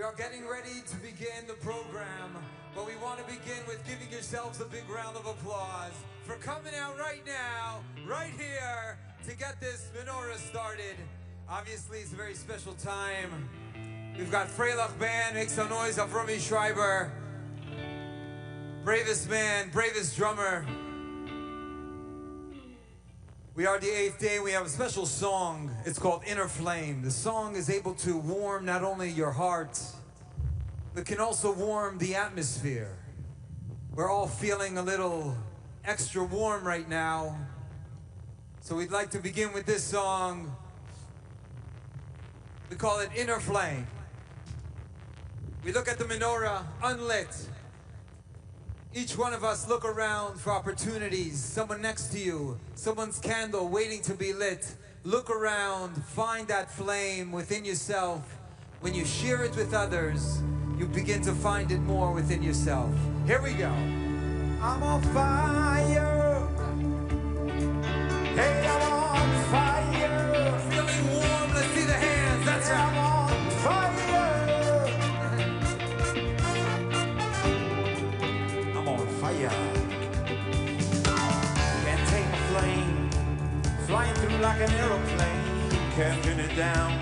We are getting ready to begin the program, but we want to begin with giving yourselves a big round of applause for coming out right now, right here, to get this menorah started. Obviously, it's a very special time. We've got Freilach Band, make some noise of Romy Schreiber. Bravest man, bravest drummer. We are the 8th day. We have a special song. It's called Inner Flame. The song is able to warm not only your heart, but can also warm the atmosphere. We're all feeling a little extra warm right now. So we'd like to begin with this song. We call it Inner Flame. We look at the menorah unlit. Each one of us look around for opportunities. Someone next to you, someone's candle waiting to be lit. Look around, find that flame within yourself. When you share it with others, you begin to find it more within yourself. Here we go. I'm on fire. Hey, I'm on fire. Feeling warm, let's see the hands, that's right. I'm on fire. Fire. Can't tame a flame, flying through like an aeroplane, can't pin it down,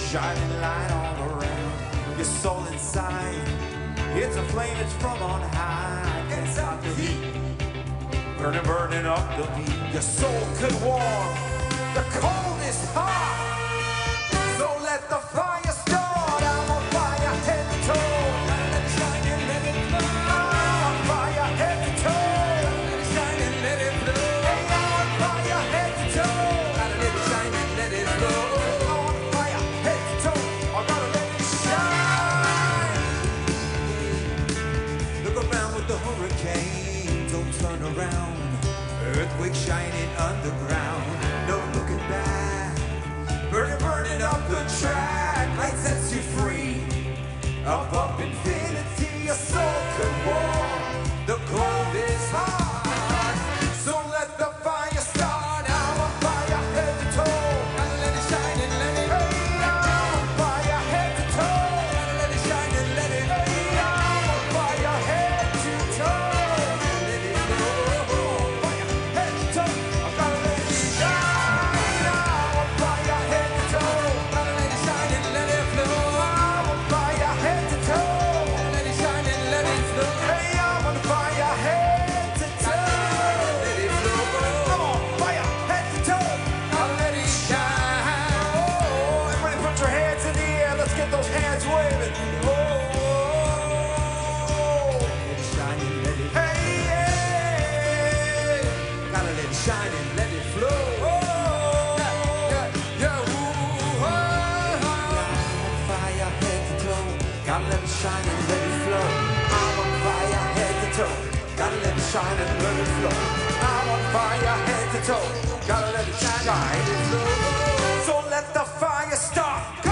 shining light all around. Your soul inside, it's a flame that's from on high. Can't stop the heat, burning, burning up the beat. Your soul could warm, the cold is hot, so let the fire start. I'm on fire head to toe. Turn around, earthquake shining underground, no looking back, burning, burning up the track, light sets you free, up infinity, your soul could warm, the cold is hot, so let the fire start. I'm on fire head to toe, gotta let it shine and let it, hey, I'm on fire head to toe, gotta let it shine and let it, hey, I'm on fire head to toe. Shine and let it flow. I'm on fire head to toe. Gotta let it shine and let it flow. I'm on fire head to toe. Gotta let it shine and flow. So let the fire start. Go!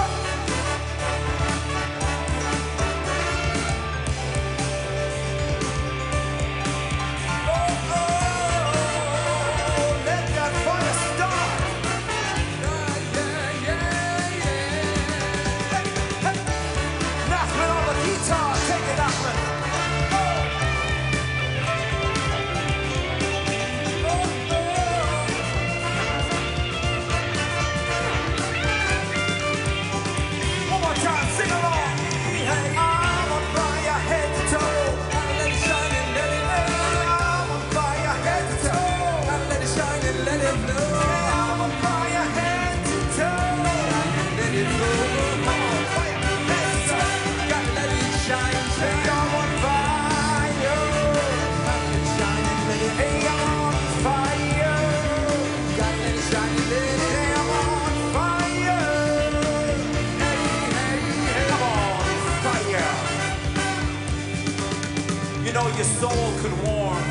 Your soul could warm,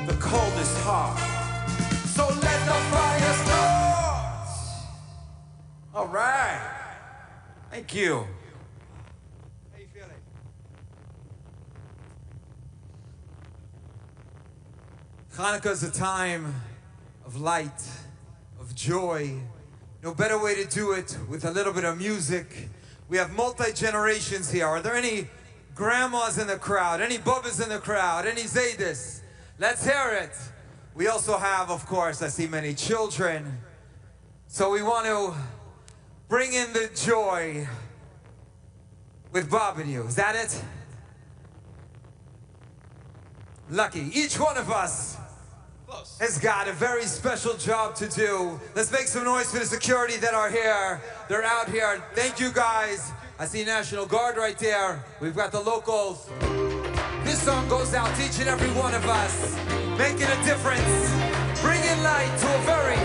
the coldest heart. So let the fire start. All right. Thank you. How you feeling? Hanukkah is a time of light, of joy. No better way to do it with a little bit of music, We have multi-generations here. Are there any grandmas in the crowd? Any bubbas in the crowd? Any zaydis? Let's hear it. We also have, of course, I see many children. So we want to bring in the joy with Bob and you. Is that it? Lucky. Each one of us has got a very special job to do. Let's make some noise for the security that are here. They're out here. Thank you guys. I see National Guard right there. We've got the locals. This song goes out to each and every one of us, making a difference, bringing light to a very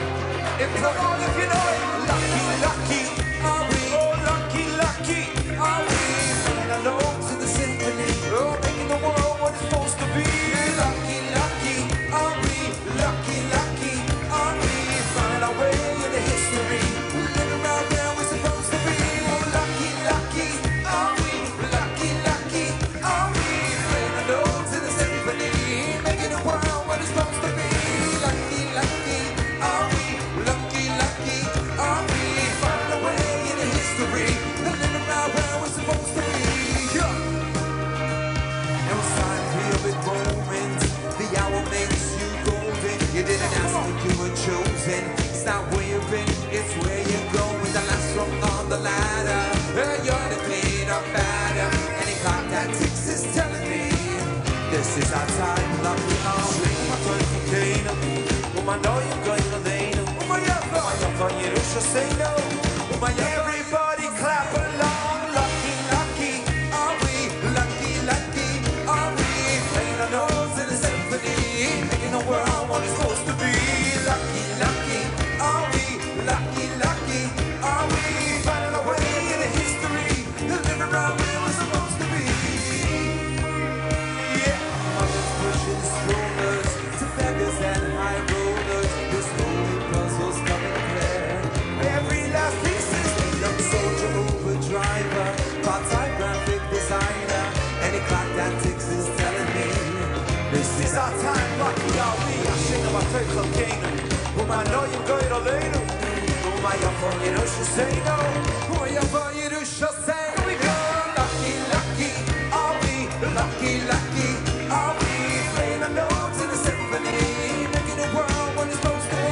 important, if you know it. Lucky, lucky, are we? Oh, lucky, lucky, are we? Playing our notes in the symphony, oh, making the world what it's supposed to be. Lucky, lucky, are we? Lucky, lucky, are we? Finding our way in the history, living right where we're supposed to be. Oh, lucky, lucky, are we? Lucky, lucky, are we? Playing our notes in the symphony, making the world what it's supposed to be. Lucky, lucky, are we? Lucky, lucky, are we? Finding our way in the history, living right where we're supposed to be. Yeah. It was time for your big moment. The hour makes you golden. You didn't ask if you were chosen. It's not where you've been, it's where you're going. The last rung on the ladder, you're the clean up batter. Any clock that ticks is telling me this is our time. Lucky are we? My time for Cana. I know you're going to Lena. My yafa, you should say no. Everybody clap along. Lucky, lucky, are we? Lucky, lucky, are we? Playing our notes in a symphony, making the world what it's supposed to be. Lucky, lucky, are we? Lucky, lucky, are we? Finding our way in the history, living around where we're supposed to be. Yeah, mothers pushing strollers to beggars and high rollers. This holy puzzle's coming clear. Every last piece is young soldier, Uber driver, part-time graphic designer. Any clock that ticks is telling me this is our time. Lucky are we? I sing about third volcano. I know you're going to Lena. My yafa, you know she'll say no. My yafa, you know she'll say. Here we go. Lucky, lucky, are we? Lucky, lucky, are we? Playing our notes in a symphony, making the world what it's supposed to be.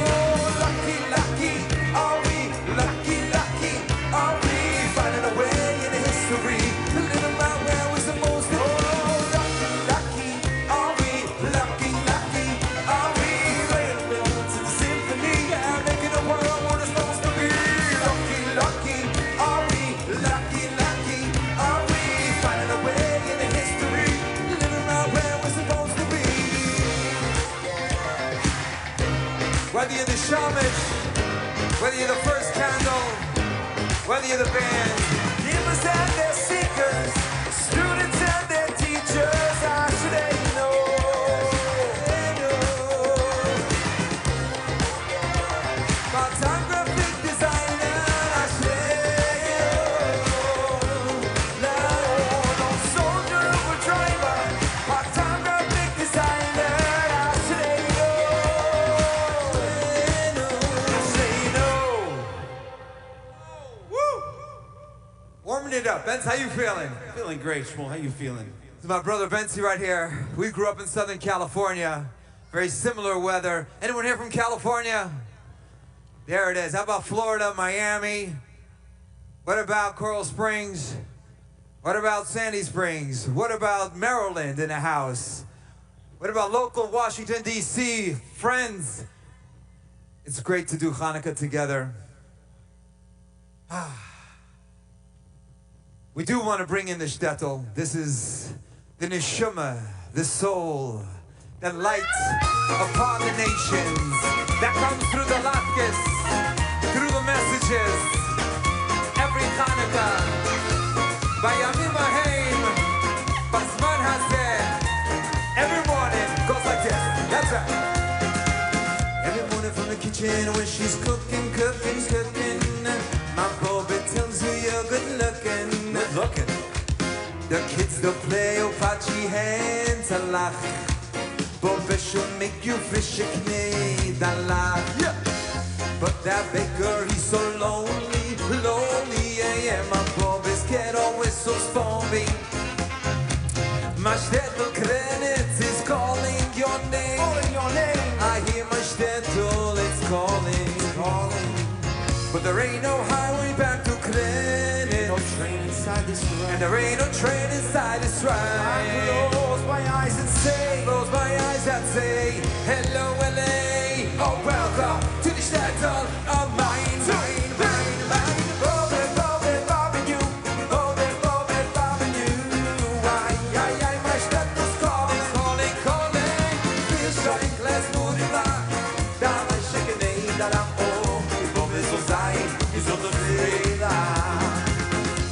Lucky, lucky, are we? Lucky, lucky, are we? Finding a way in the history, living right where we're supposed to be. Lucky, lucky, are we? Lucky, lucky, are we? Playing our notes in the symphony, yeah, making the world what it's supposed to be. Lucky, lucky, are we? Lucky, lucky, are we? Finding a way in the history, living right where we're supposed to be. Whether you're the shaman, whether you're the first candle, whether you're the band, givers and their seekers, students and their teachers, I should they know. Part-time graphic designer, I should they know. No soldier or driver, part-time graphic designer, I should they know. Woo! Warming it up. Benz, how you feeling? Feeling great, Shmuel. How you feeling? This is my brother Benzi right here. We grew up in Southern California. Very similar weather. Anyone here from California? There it is. How about Florida, Miami? What about Coral Springs? What about Sandy Springs? What about Maryland in the house? What about local Washington, D.C.? Friends, it's great to do Hanukkah together. We do want to bring in the shtetl. This is the neshama, the soul, the light upon the nations that comes through the latkes, through the messages. Every Hanukkah, Bayamim Haim, Basman Hazeh. Every morning goes like this. That's right. Every morning from the kitchen when she's cooking. My Bobby tells you you're good looking. The kids don't play Opachi hands a lach. Bobby should make you fish a knee, yeah. But that baker, he's so lonely, yeah, yeah. My Bobby's shtetl Krenitz is calling your name. I hear my shtetl, it's calling. But there ain't no highway back to Krenitz. No train inside this ride. And there ain't no train inside this ride. I close my eyes and say, hello LA. Oh, welcome to the shtetl of mine.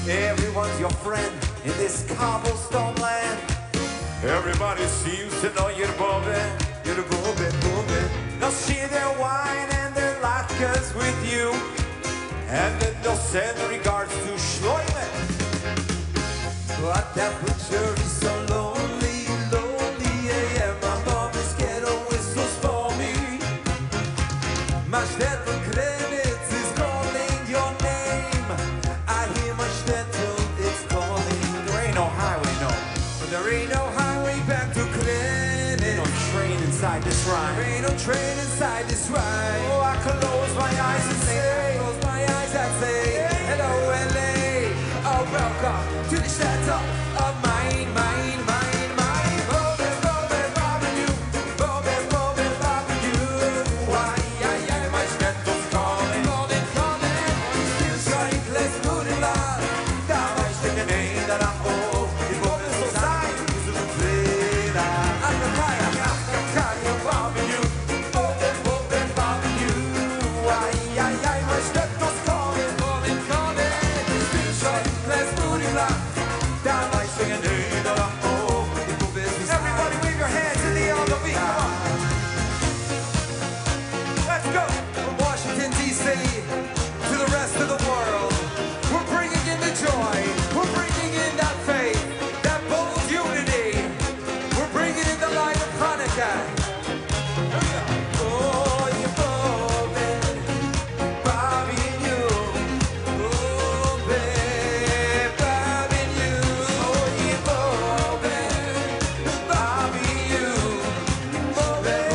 Everyone's your friend in this cobblestone land. Everybody seems to know you're bobbing. They'll share their wine and their latkes with you, and then they'll send regards to Shloimeh. But that picture is so lonely, yeah, my mama's ghetto whistles for me. My shtetl Krenitz is calling your name. I hear my shtetl, it's calling. there ain't no highway, no. But there ain't no highway back to Krenitz. No train inside this ride. There ain't no train inside this ride. Oh, I close my eyes and say, hello LA. Oh, welcome to the shtetl of mine. My shtetl calling. Still shine, let's do it loud. Da vai stecken ein, da oh. Die Bobbe so sein, so the Dreidel. Anthems, loving you. Bobbe, loving you. My shtetl calling. Still shine, let's do it loud. Da vai stecken ein, da oh. Die Bobbe so sein. everybody wave your hands in the air on the beat. Come on. Let's go. From Washington, D.C. to the rest of the world, we're bringing in the joy, we're bringing in that faith, that bold unity, we're bringing in the light of Hanukkah. Oh, you're bobbing, bobbing you. Oh, babe, bobbing you. Oh, you're bobbing, bobbing you. Bobbing,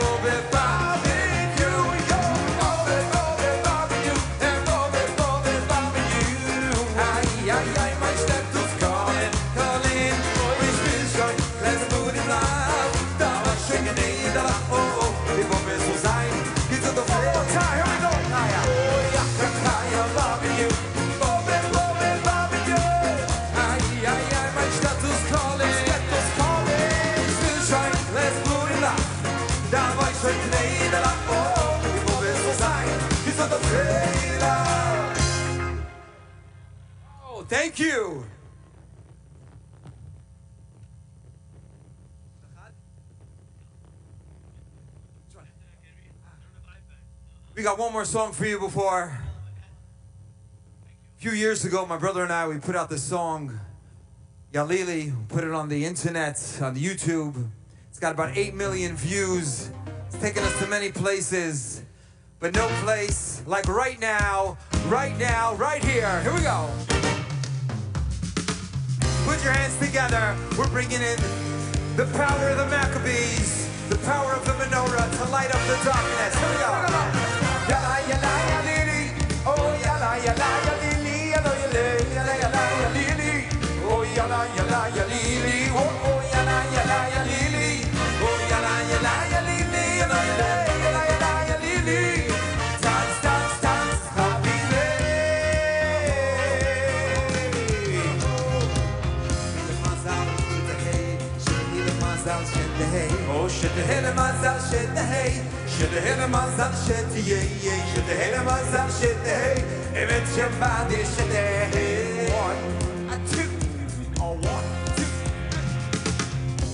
bobbing, bobbing you. You're bobbing, bobbing you. And bobbing, bobbing you. Ay, my shtetl calling. We spiel schon, let's do it live. Da war schwingen da oh, die Bombe so sein. Geht's auf One more time, here we go. Oh, ja, Kaya, loving you. Bobbing, bobbing you. Ay, my shtetl calling. Spiel schon, let's do it live. Da war schwingen da oh, die Bombe so sein. Geht's auf Oh, thank you. We got one more song for you before. A few years ago, my brother and I, we put out this song, Yalili, put it on the internet, on the YouTube. It's got about 8 million views. It's taken us to many places, but no place like right now, right here. Here we go. Put your hands together. We're bringing in the power of the Maccabees, the power of the menorah to light up the darkness. Here we go. Yala, yala, yalili. Oh, yala, yala, yalili. Yala, yala, yala, yalili. Oh, yala, yala, yalili. Oh, yala, yala, yalili. Oh, yala, yala, yalili. Yala, yala, yala, yalili. Tanz, Habibi. Oh, shit the hele mazal, shit the hay. Shit the hele mazal, shit the yay. Shit the hele mazal, shit the hay. If it's your body, shit the hay. 1, 2, or 1, 2.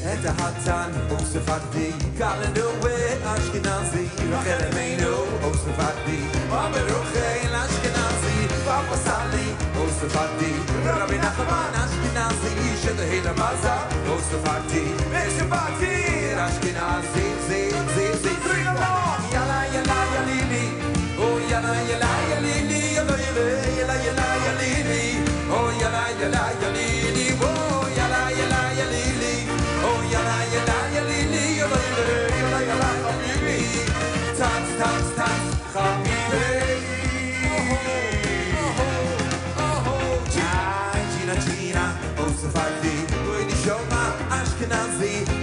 And the hot time, Osefati. Calling the way, Ashkenazi. Rachel Emeinu, Osefati. Mama Rochel, Ashkenazi. Papa Sali, Osefati. Rabbi Nachman, Ashkenazi. Shit the hele mazal, Osefati. Meshapati, Ashkenazi. Bring them on! Yala, yala, yalili. Oh, yala, yala, yalili. Yala, yala, yala, yalili. Oh, yala, yala, yalili. Oh, yala, yala, yalili.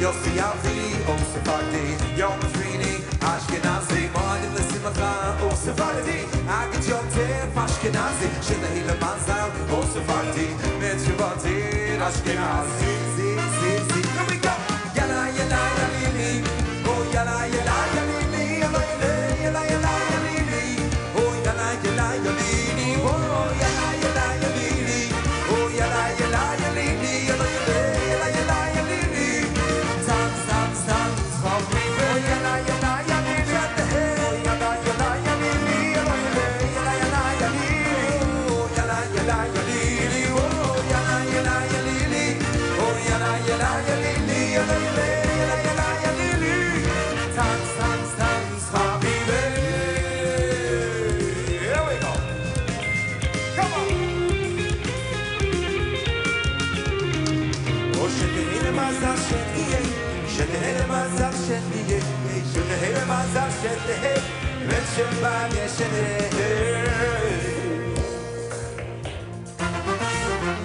יוסי אבי, או ספרדי, יום מפריני, אשכנזי, מועדים לשמחה, או ספרדי, אגד יוטף, אשכנזי, שנהי למזל, או ספרדי, מצ'בותי, אשכנזי, זי, זי, זי, here we go! יאללה, יאללה, יאלילי, או יאללה, יאללה, יאלילי, יאללה, יאללה, יאללה, יאלילי, או יאללה, יאללה, יאלילי, או יאללה, יאללה, יאלילי, או יאללה, יאללה, יאלילי, יאללה,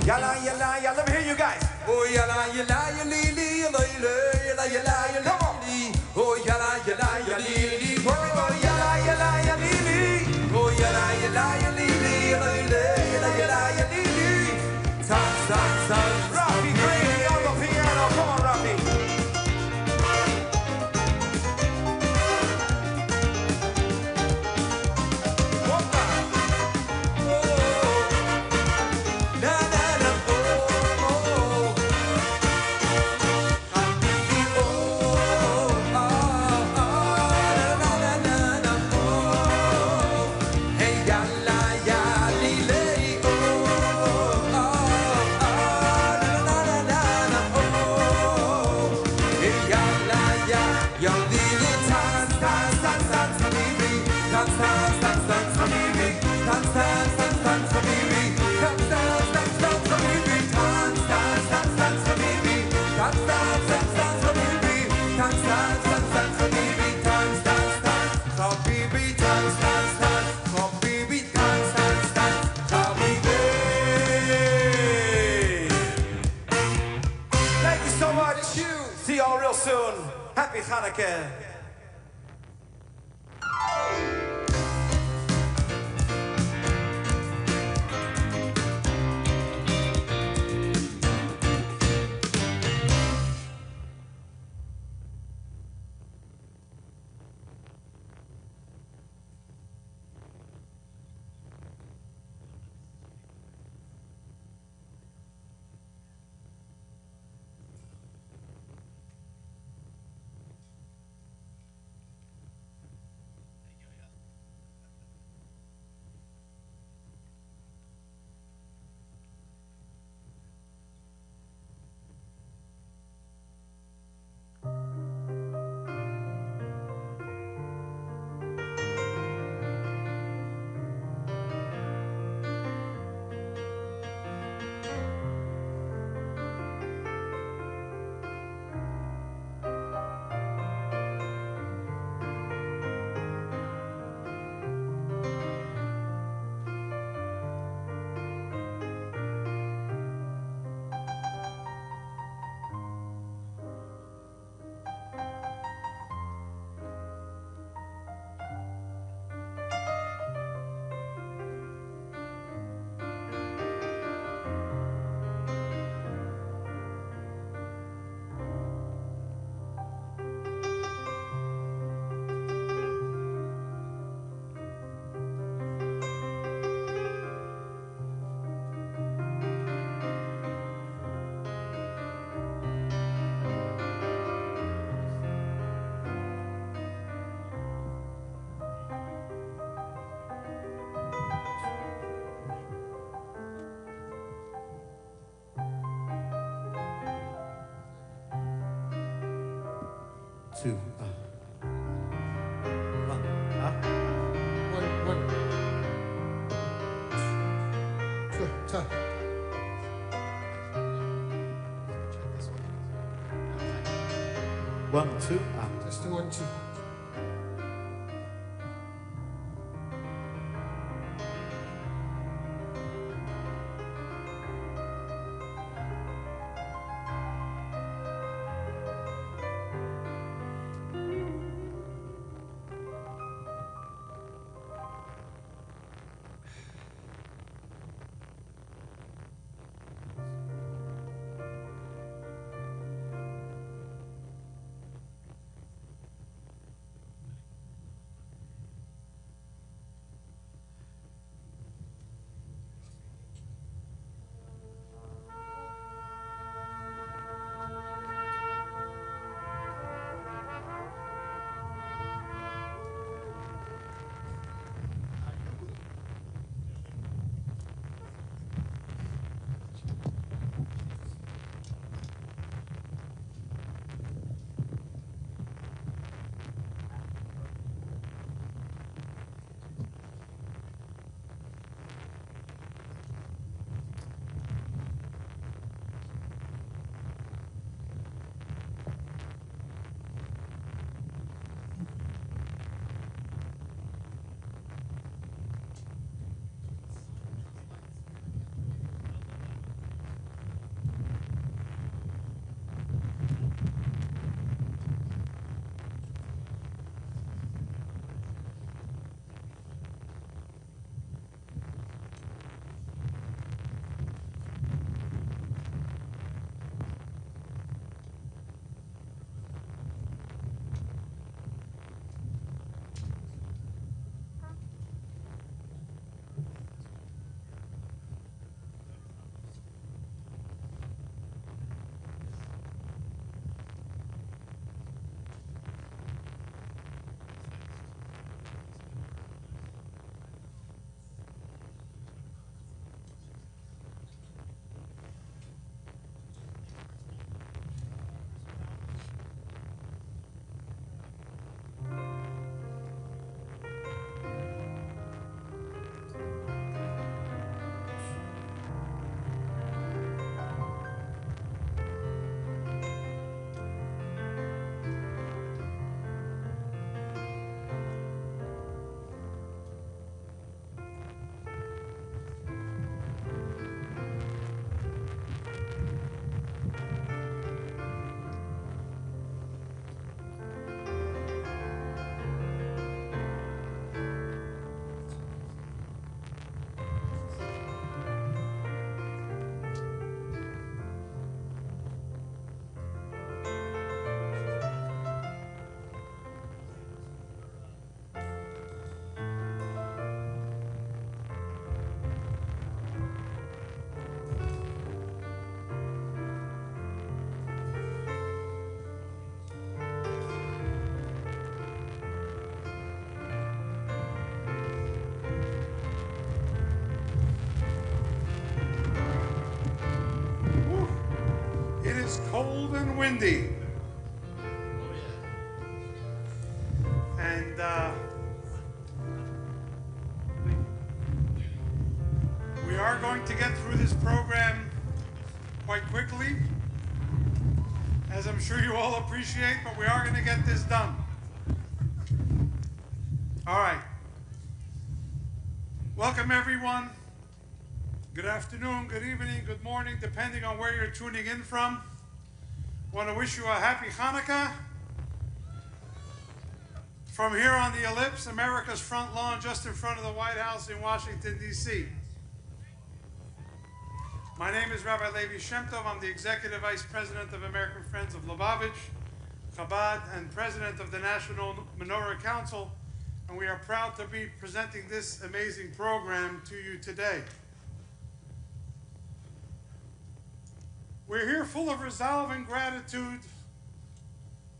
Yalla, yalla, yalla, let me hear you guys. Oh, yalla, yalla, yalla, yalla, yalla, yalla, yalla, come on. Oh, yalla, yalla, yalla, oh, yalla, yalla, yalla, oh, yalla, yalla, yalla, yalla, yalla, yalla, time. Rabbi, crazy on the piano, come on, Rabbi. See y'all real soon. Happy Hanukkah. Two. One. Two. One, two. Just do 1, 2. is cold and windy. And we are going to get through this program quite quickly, as I'm sure you all appreciate, but we are going to get this done. All right. Welcome, everyone. Good afternoon, good evening, good morning, depending on where you're tuning in from. Want to wish you a happy Hanukkah. From here on the ellipse, America's front lawn, just in front of the White House in Washington, D.C. My name is Rabbi Levi Shem Tov. I'm the Executive Vice President of American Friends of Lubavitch, Chabad, and President of the National Menorah Council, and we are proud to be presenting this amazing program to you today. We're here full of resolve and gratitude,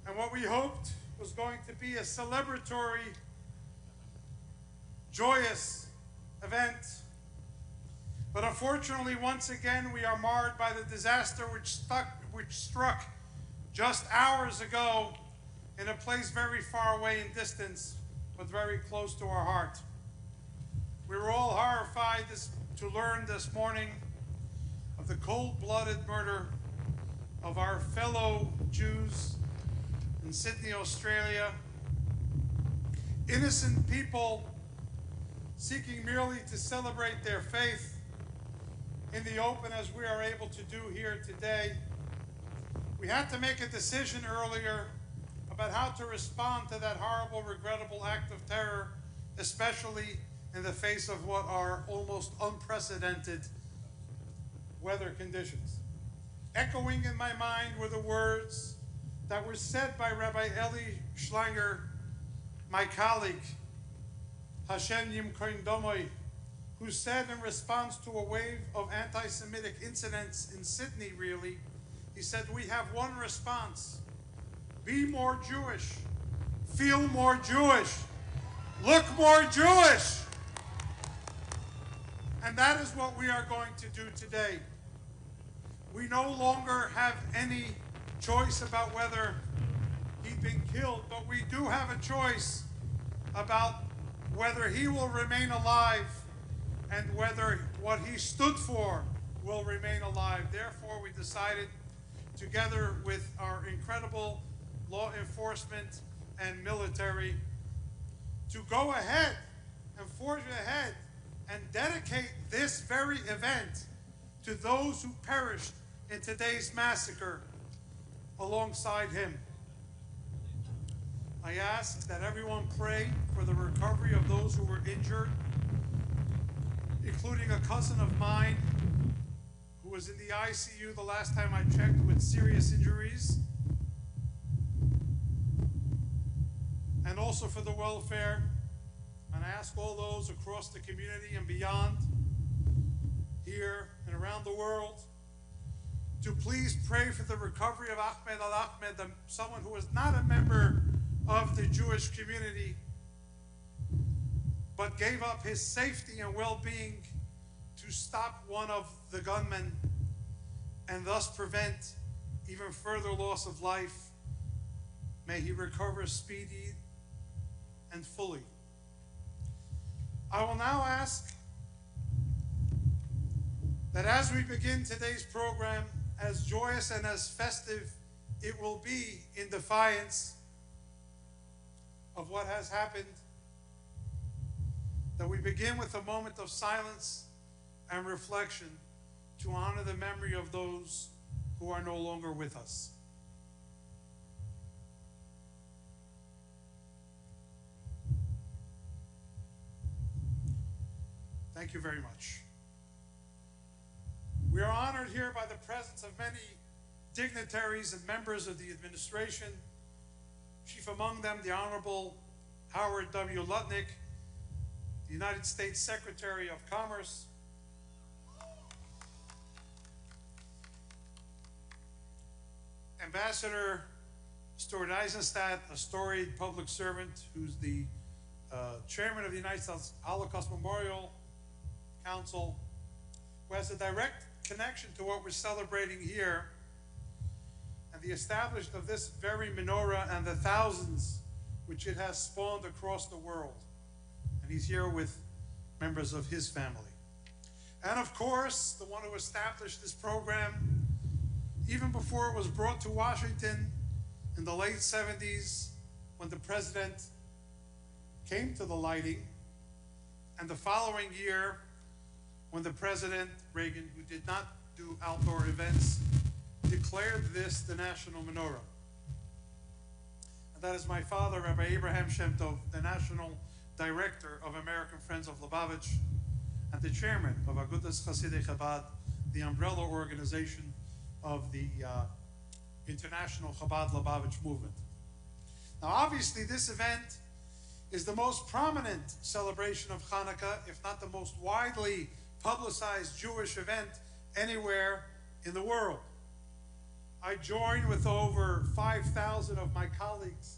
and what we hoped was going to be a celebratory, joyous event. But unfortunately, once again, we are marred by the disaster which struck just hours ago in a place very far away in distance, but very close to our heart. We were all horrified to learn this morning of the cold-blooded murder of our fellow Jews in Sydney, Australia. Innocent people seeking merely to celebrate their faith in the open, as we are able to do here today. We had to make a decision earlier about how to respond to that horrible, regrettable act of terror, especially in the face of what are almost unprecedented weather conditions. Echoing in my mind were the words that were said by Rabbi Eli Schlanger, my colleague, Hashem Yimkoin Domoy, who said in response to a wave of anti-Semitic incidents in Sydney, really, he said, we have one response: be more Jewish, feel more Jewish, look more Jewish. And that is what we are going to do today. We no longer have any choice about whether he'd been killed, but we do have a choice about whether he will remain alive and whether what he stood for will remain alive. Therefore, we decided, together with our incredible law enforcement and military, to go ahead and forge ahead and dedicate this very event to those who perished in today's massacre alongside him. I ask that everyone pray for the recovery of those who were injured, including a cousin of mine who was in the ICU the last time I checked with serious injuries, and also for the welfare. And I ask all those across the community and beyond, here and around the world, to please pray for the recovery of Ahmed al-Ahmed, someone who was not a member of the Jewish community, but gave up his safety and well-being to stop one of the gunmen and thus prevent even further loss of life. May he recover speedy and fully. I will now ask that as we begin today's program, as joyous and as festive it will be in defiance of what has happened, that we begin with a moment of silence and reflection to honor the memory of those who are no longer with us. Thank you very much. We are honored here by the presence of many dignitaries and members of the administration, chief among them the Honorable Howard W. Lutnik, the United States Secretary of Commerce, Ambassador Stuart Eisenstadt, a storied public servant who's the chairman of the United States Holocaust Memorial Council, who has a direct connection to what we're celebrating here, and the establishment of this very menorah and the thousands which it has spawned across the world. And he's here with members of his family. And of course, the one who established this program, even before it was brought to Washington in the late 70s, when the president came to the lighting, and the following year, when the president, Reagan, who did not do outdoor events, declared this the National Menorah. And that is my father, Rabbi Abraham Shem Tov, the National Director of American Friends of Lubavitch, and the Chairman of Agudas Chasidei Chabad, the umbrella organization of the International Chabad Lubavitch movement. Now, obviously, this event is the most prominent celebration of Hanukkah, if not the most widely publicized Jewish event anywhere in the world. I join with over 5,000 of my colleagues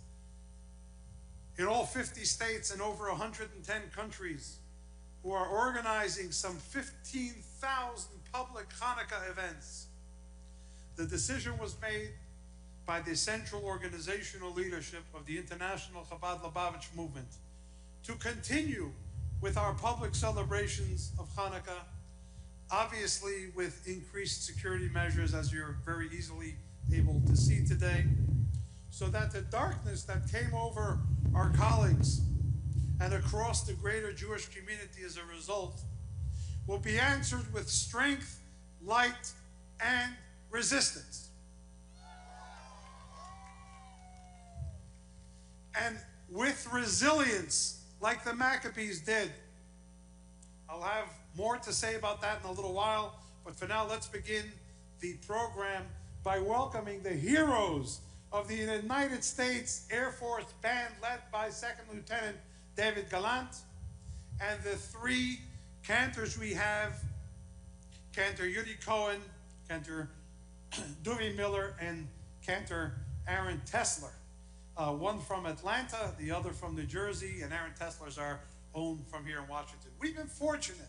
in all 50 states and over 110 countries who are organizing some 15,000 public Hanukkah events. The decision was made by the central organizational leadership of the International Chabad Lubavitch movement to continue with our public celebrations of Hanukkah, obviously with increased security measures, as you're very easily able to see today, so that the darkness that came over our colleagues and across the greater Jewish community as a result will be answered with strength, light, and resistance. And with resilience, like the Maccabees did. I'll have more to say about that in a little while, but for now, let's begin the program by welcoming the heroes of the United States Air Force Band, led by Second Lieutenant David Gallant, and the three cantors we have, Cantor Yudi Cohen, Cantor Duvi Miller, and Cantor Aaron Tesler. One from Atlanta, the other from New Jersey, and Aaron Tesler's our own from here in Washington. We've been fortunate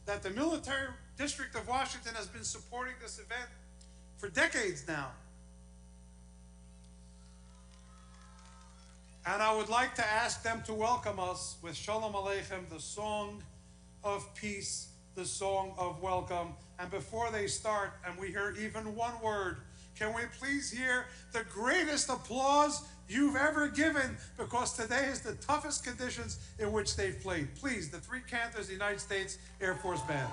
that the Military District of Washington has been supporting this event for decades now. And I would like to ask them to welcome us with Shalom Aleichem, the song of peace, the song of welcome. And before they start, and we hear even one word, can we please hear the greatest applause you've ever given, because today is the toughest conditions in which they've played. Please, the three cantors of the United States Air Force Band.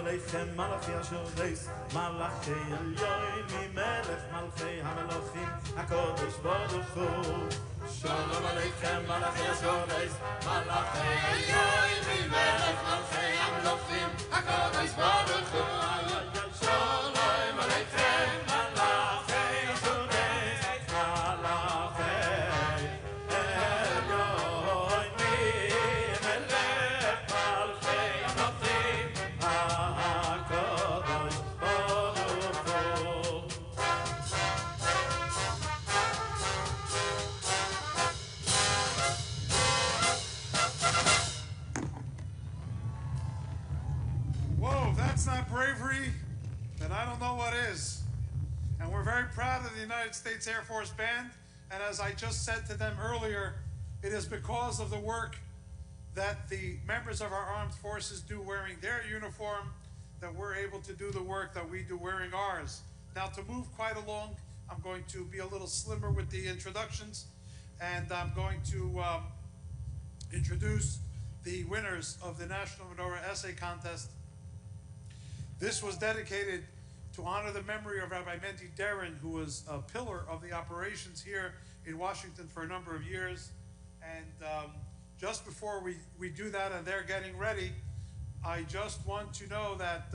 Aleichem Malachi Ashoreis Malachi Elyoim Melech Malchei HaMelochim HaKodesh Baruch Hu Shalom Aleichem Malachi Ashoreis Malachi Elyoim Melech Malchei HaMelochim HaKodesh Baruch Hu Shalom Aleichem Malachi Ashoreis Malachi bravery, then I don't know what is. And we're very proud of the United States Air Force Band. And as I just said to them earlier, it is because of the work that the members of our armed forces do wearing their uniform that we're able to do the work that we do wearing ours. Now, to move quite along, I'm going to be a little slimmer with the introductions, and I'm going to introduce the winners of the National Menorah Essay Contest. This was dedicated to honor the memory of Rabbi Mendy Darren, who was a pillar of the operations here in Washington for a number of years. And just before we do that and they're getting ready, I just want to know that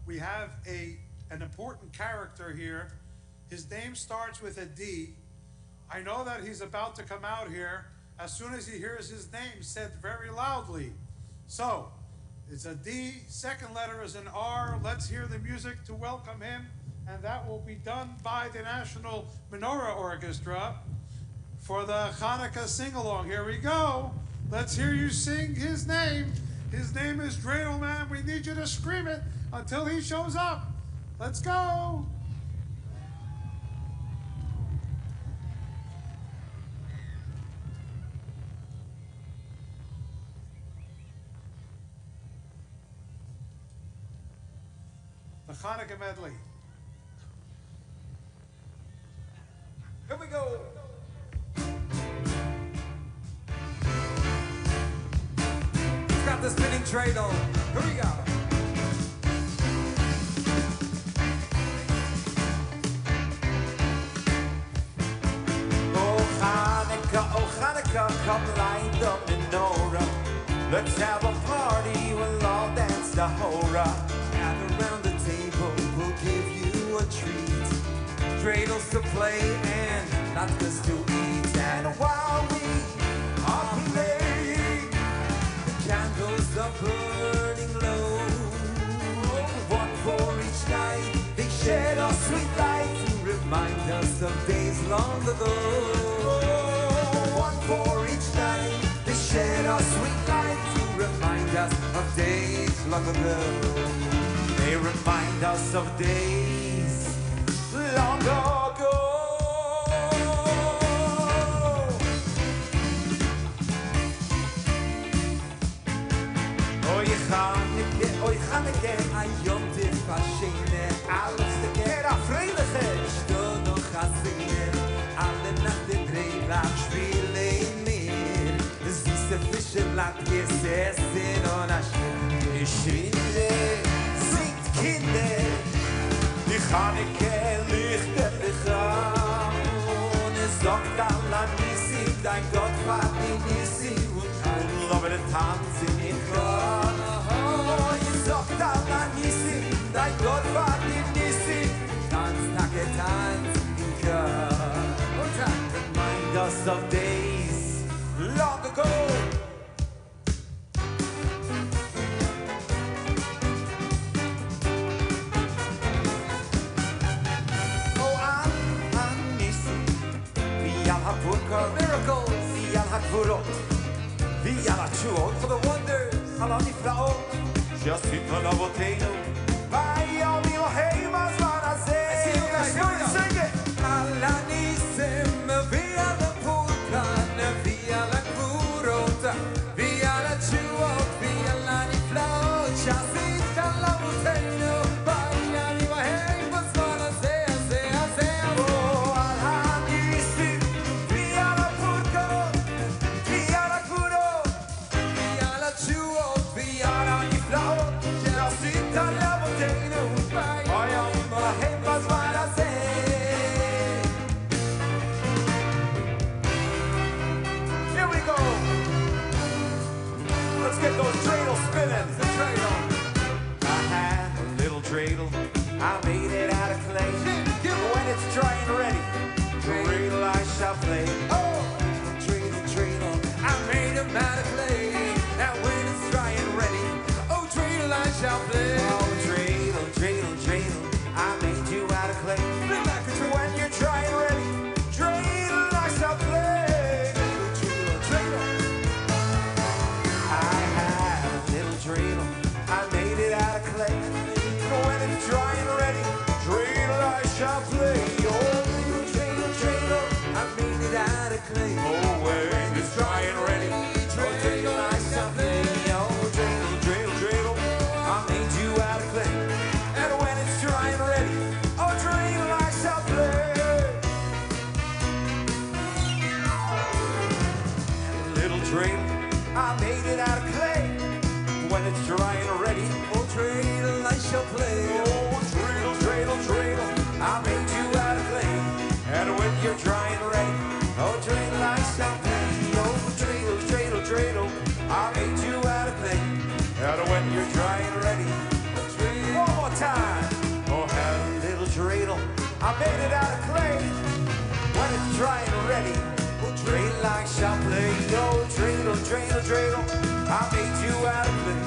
we have an important character here. His name starts with a D. I know that he's about to come out here as soon as he hears his name said very loudly. So, it's a D, second letter is an R. Let's hear the music to welcome him, and that will be done by the National Menorah Orchestra for the Hanukkah sing-along. Here we go. Let's hear you sing his name. His name is Dreidel, man. We need you to scream it until he shows up. Let's go. The Hanukkah medley. Here we go. He's got the spinning dreidel. Here we go. Oh Hanukkah, come light the menorah. Let's have a party, we'll all dance the hora. Gather around the table, we'll give you a treat. Dreidels to play and latkes to eat. And while we are playing, the candles are burning low. One for each night, they shed a sweet light to remind us of days long ago. One for each night, they shed a sweet light to remind us of days long ago. They remind us of days long ago. Oy Chaneke, ayom tifashene, alles te gera freiliche, sto noch hasine, alle nach dem Dreilach spielen mir, süße Fische lat gesessen und die Schwinde singt Kinder, die Chaneke lichtet dich an, und es sagt Allah Nissim, dein Gott war die Nissim, und aber der Tanz in ihr Chor. Sagt Allah Nissim, dein Gott war die Nissim, Tanz, Nacke, Tanz in Chor. Und dann remind us of days long ago. Miracles, vi al hakvurot, vi al hachuot, for the wonders, al niflaot, just in front of Oteno. Vai al mio heimas vanazeh. Sing it. Al anisem, vi al pulkan, vi al hakvurot, vi al hachuot, vi al niflaot, just in front of Oteno. Vai al mio heimas vanazeh. Get those dreidels spinning. The dreidel. I had a little dreidel. I made it out of clay. When it's dry and ready, dreidel I shall play. Oh, dreidel, dreidel. I made him out of clay. Now when it's dry and ready, oh, dreidel I shall play. Oh, dreidel, dreidel, dreidel. I made you out of clay. When you're dry and ready, dreidel I shall play. Dreidel, I made it out of clay. shall play. Oh, dreidel, dreidel, dreidel, I made it out of clay. Oh, when it's dry and ready, oh, dreidel, I shall play. Oh, dreidel, dreidel, dreidel, I made you out of clay. And when it's dry and ready, oh, dreidel, I shall play. And little dreidel, I made it out of clay. When it's dry and ready, oh, dreidel, I shall play. Oh, dreidel, dreidel, dreidel, I made you out of clay. And when you're dry and ready, oh, dreidel, I shall play. Oh, dreidel, dreidel, dreidel, I made you out of clay. And when you're dry and ready, oh, dreidel. One more time. Oh, have a little dreidel, I made it out of clay. When it's dry and ready, oh, dreidel, I shall play. Oh, dreidel, dreidel, dreidel, I made you out of clay.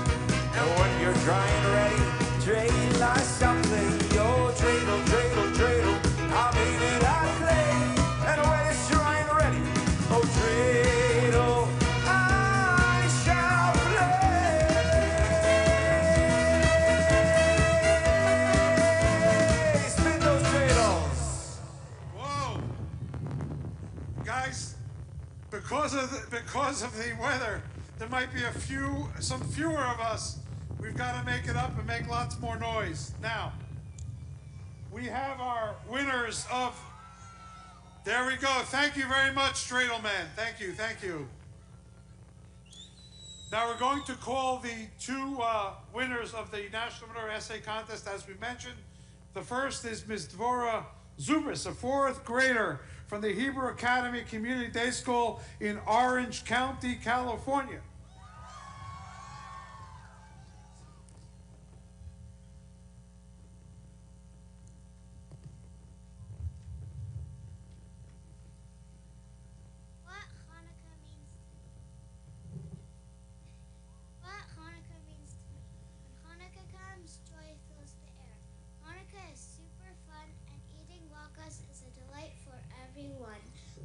And when you're dry and ready, dreidel, I shall play. Oh, dreidel, dreidel, dreidel, I made it out of clay. And when it's dry and ready, oh, dreidel, I shall play. Spin those dreidels. Whoa. Guys, because of the weather, there might be some fewer of us. We've got to make it up and make lots more noise. Now, we have our winners of, there we go. Thank you very much, Dreidel Man. Thank you, thank you. Now we're going to call the two winners of the National Menorah Essay Contest, as we mentioned. The first is Ms. Dvorah Zubris, a 4th grader from the Hebrew Academy Community Day School in Orange County, California.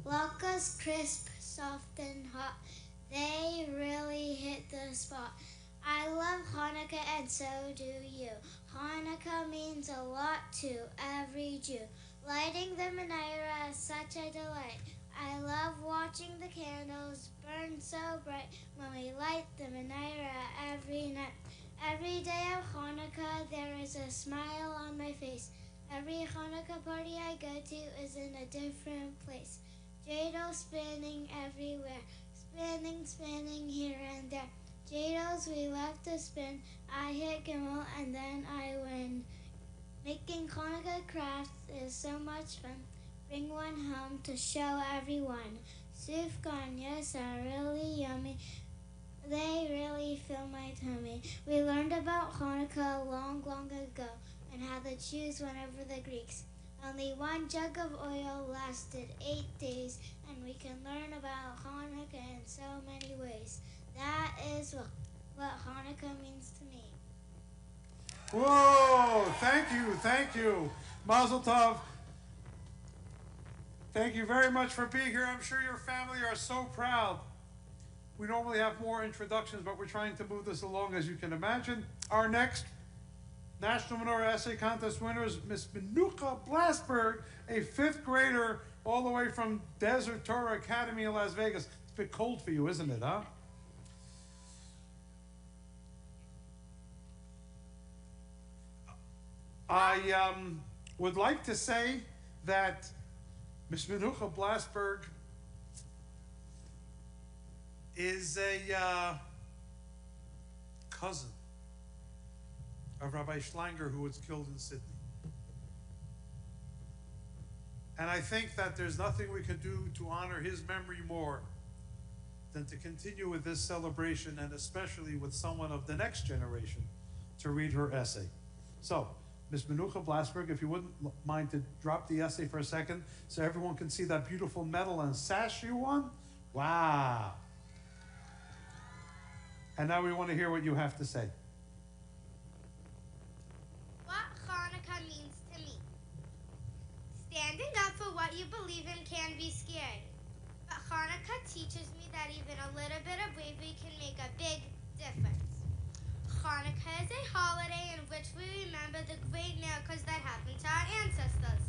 Latkes crisp, soft and hot, they really hit the spot. I love Hanukkah and so do you. Hanukkah means a lot to every Jew. Lighting the menorah is such a delight. I love watching the candles burn so bright when we light the menorah every night. Every day of Hanukkah there is a smile on my face. Every Hanukkah party I go to is in a different place. Dreidel spinning everywhere, spinning, spinning here and there. Dreidels we love to spin, I hit Gimel and then I win. Making Hanukkah crafts is so much fun. Bring one home to show everyone. Sufganiyos are really yummy. They really fill my tummy. We learned about Hanukkah long, long ago and how the Jews went over the Greeks. Only one jug of oil lasted 8 days, and we can learn about Hanukkah in so many ways. That is what Hanukkah means to me. Whoa, thank you. Mazel tov. Thank you very much for being here. I'm sure your family are so proud. We normally have more introductions, but we're trying to move this along, as you can imagine. Our next National Menorah Essay Contest winner is Miss Menucha Blasberg, a 5th grader all the way from Desert Torah Academy in Las Vegas. It's a bit cold for you, isn't it, huh? I would like to say that Miss Menucha Blasberg is a cousin of Rabbi Schlanger, who was killed in Sydney. And I think that there's nothing we could do to honor his memory more than to continue with this celebration, and especially with someone of the next generation to read her essay. So, Ms. Menucha Blasberg, if you wouldn't mind to drop the essay for a second so everyone can see that beautiful medal and sash you won. Wow. And now we want to hear what you have to say. What Hanukkah means to me. Standing up for what you believe in can be scary. But Hanukkah teaches me that even a little bit of bravery can make a big difference. Hanukkah is a holiday in which we remember the great miracles that happened to our ancestors.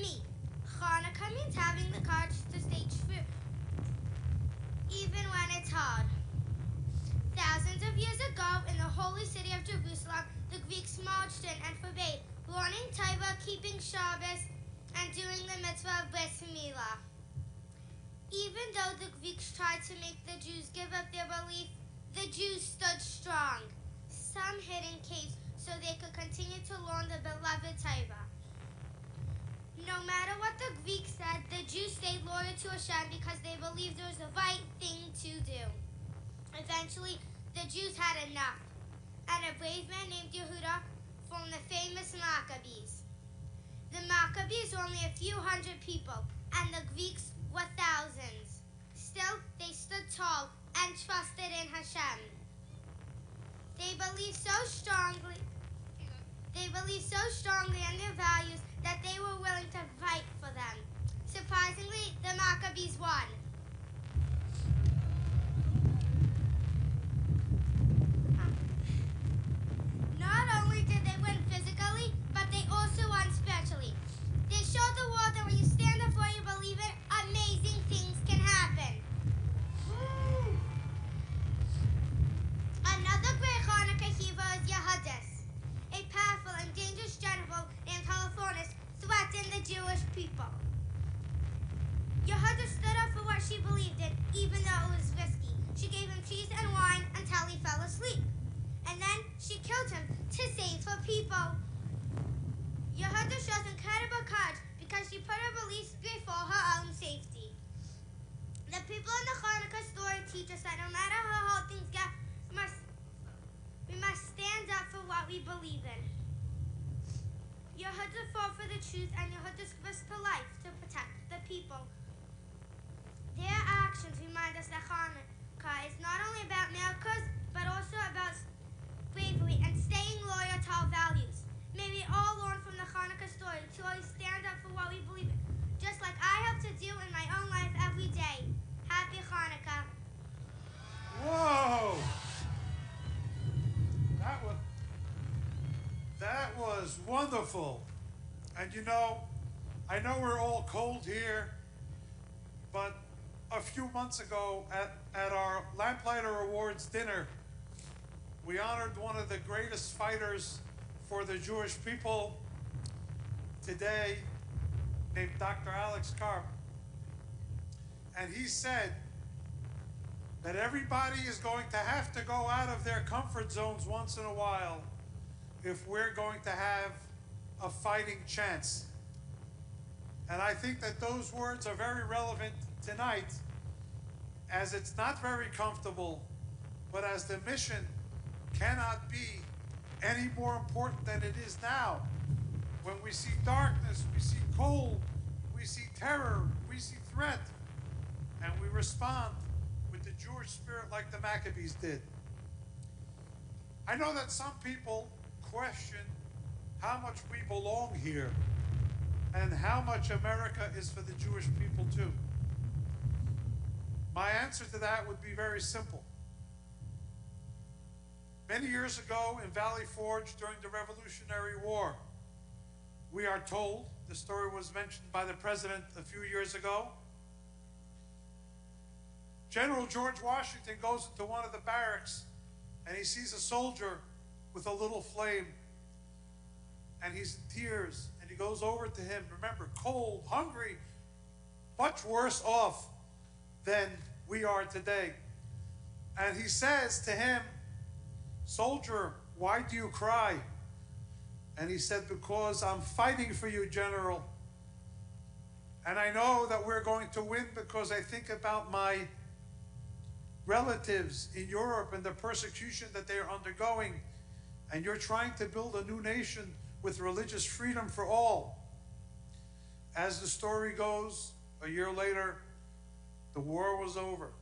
me, Hanukkah means having the courage to stay true, even when it's hard. Thousands of years ago, in the holy city of Jerusalem, the Greeks marched in and forbade learning Torah, keeping Shabbos, and doing the mitzvah of Bris Milah. Even though the Greeks tried to make the Jews give up their belief, the Jews stood strong. Some hid in caves so they could continue to learn the beloved Torah. No matter what the Greeks said, the Jews stayed loyal to Hashem because they believed it was the right thing to do. Eventually, the Jews had enough, and a brave man named Yehuda formed the famous Maccabees. The Maccabees were only a few hundred people, and the Greeks were thousands. Still, they stood tall and trusted in Hashem. They believed so strongly in their values that they were willing to fight for them. Surprisingly, the Maccabees won. Not only did they win physically, but they also won spiritually. They showed the world that when you stand up for what you believe in, amazing things can happen. Another great Hanukkah hero is Yehudis. A powerful and dangerous general named Holofernes threatened the Jewish people. Yehuda stood up for what she believed in, even though it was risky. She gave him cheese and wine until he fell asleep. And then she killed him to save her people. Yehuda shows incredible courage because she put her beliefs before her own safety. The people in the Hanukkah story teach us that no matter how hard things get, we must stand up for what we believe in. Yehuda fought for the truth, and Yehuda risked her life to protect the people. Their actions remind us that Hanukkah is not only about miracles, but also about bravery and staying loyal to our values. May we all learn from the Hanukkah story to always stand up for what we believe in, just like I have to do in my own life every day. Happy Hanukkah. Whoa! That was wonderful. And you know, I know we're all cold here, but a few months ago at our Lamplighter Awards dinner, we honored one of the greatest fighters for the Jewish people today, named Dr. Alex Karp. And he said that everybody is going to have to go out of their comfort zones once in a while if we're going to have a fighting chance. And I think that those words are very relevant tonight, as it's not very comfortable, but as the mission cannot be any more important than it is now. When we see darkness, we see cold, we see terror, we see threat, and we respond with the Jewish spirit like the Maccabees did. I know that some people question how much we belong here and how much America is for the Jewish people too. My answer to that would be very simple. Many years ago in Valley Forge during the Revolutionary War, we are told, the story was mentioned by the president a few years ago, General George Washington goes into one of the barracks and he sees a soldier with a little flame, and he's in tears, and he goes over to him, remember, cold, hungry, much worse off than we are today. And he says to him, "Soldier, why do you cry?" And he said, "Because I'm fighting for you, General. And I know that we're going to win because I think about my relatives in Europe and the persecution that they're undergoing. And you're trying to build a new nation with religious freedom for all." As the story goes, a year later, the war was over.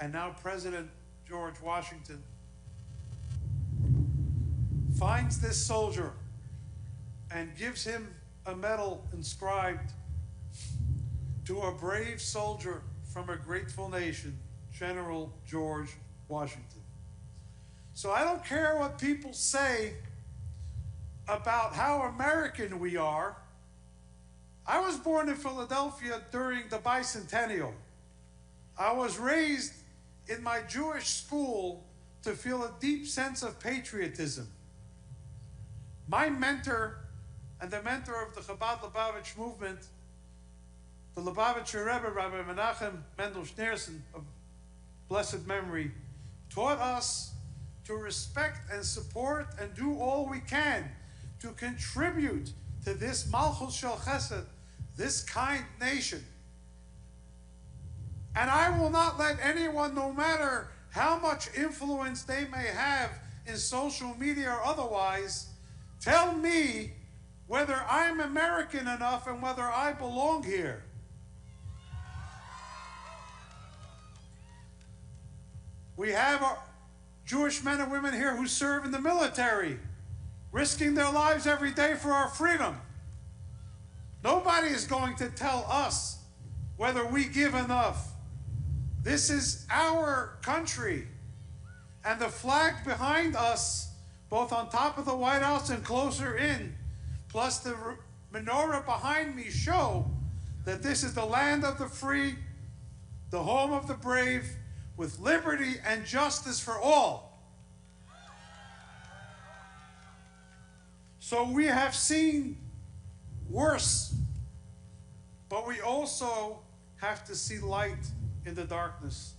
And now President George Washington finds this soldier and gives him a medal inscribed, "To a brave soldier from a grateful nation, General George Washington." So I don't care what people say about how American we are. I was born in Philadelphia during the bicentennial. I was raised in my Jewish school to feel a deep sense of patriotism. My mentor and the mentor of the Chabad Lubavitch movement, the Lubavitcher Rebbe, Rabbi Menachem Mendel Schneerson, of blessed memory, taught us to respect and support and do all we can to contribute to this Malchus Shel Chesed, this kind nation. And I will not let anyone, no matter how much influence they may have in social media or otherwise, tell me whether I'm American enough and whether I belong here. We have Jewish men and women here who serve in the military, risking their lives every day for our freedom. Nobody is going to tell us whether we give enough. This is our country. And the flag behind us, both on top of the White House and closer in, plus the menorah behind me, show that this is the land of the free, the home of the brave, with liberty and justice for all. So we have seen worse, but we also have to see light in the darkness.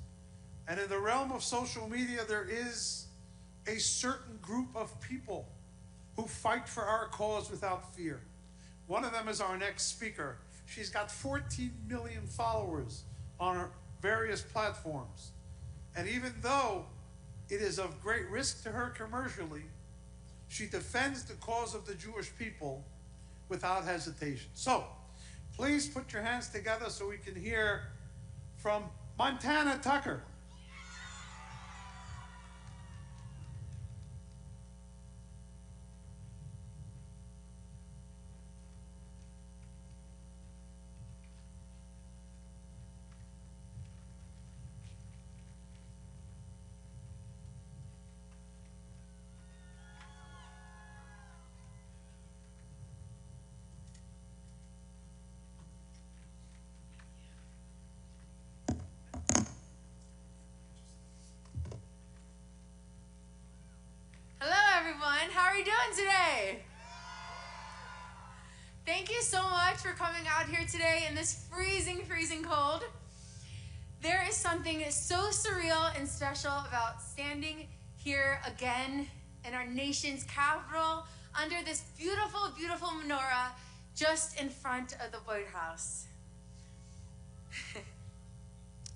And in the realm of social media, there is a certain group of people who fight for our cause without fear. One of them is our next speaker. She's got 14 million followers on her various platforms. And even though it is of great risk to her commercially, she defends the cause of the Jewish people without hesitation. So, please put your hands together so we can hear from Montana Tucker. How are you doing today? Thank you so much for coming out here today in this freezing, freezing cold. There is something so surreal and special about standing here again in our nation's capital under this beautiful, beautiful menorah just in front of the White House.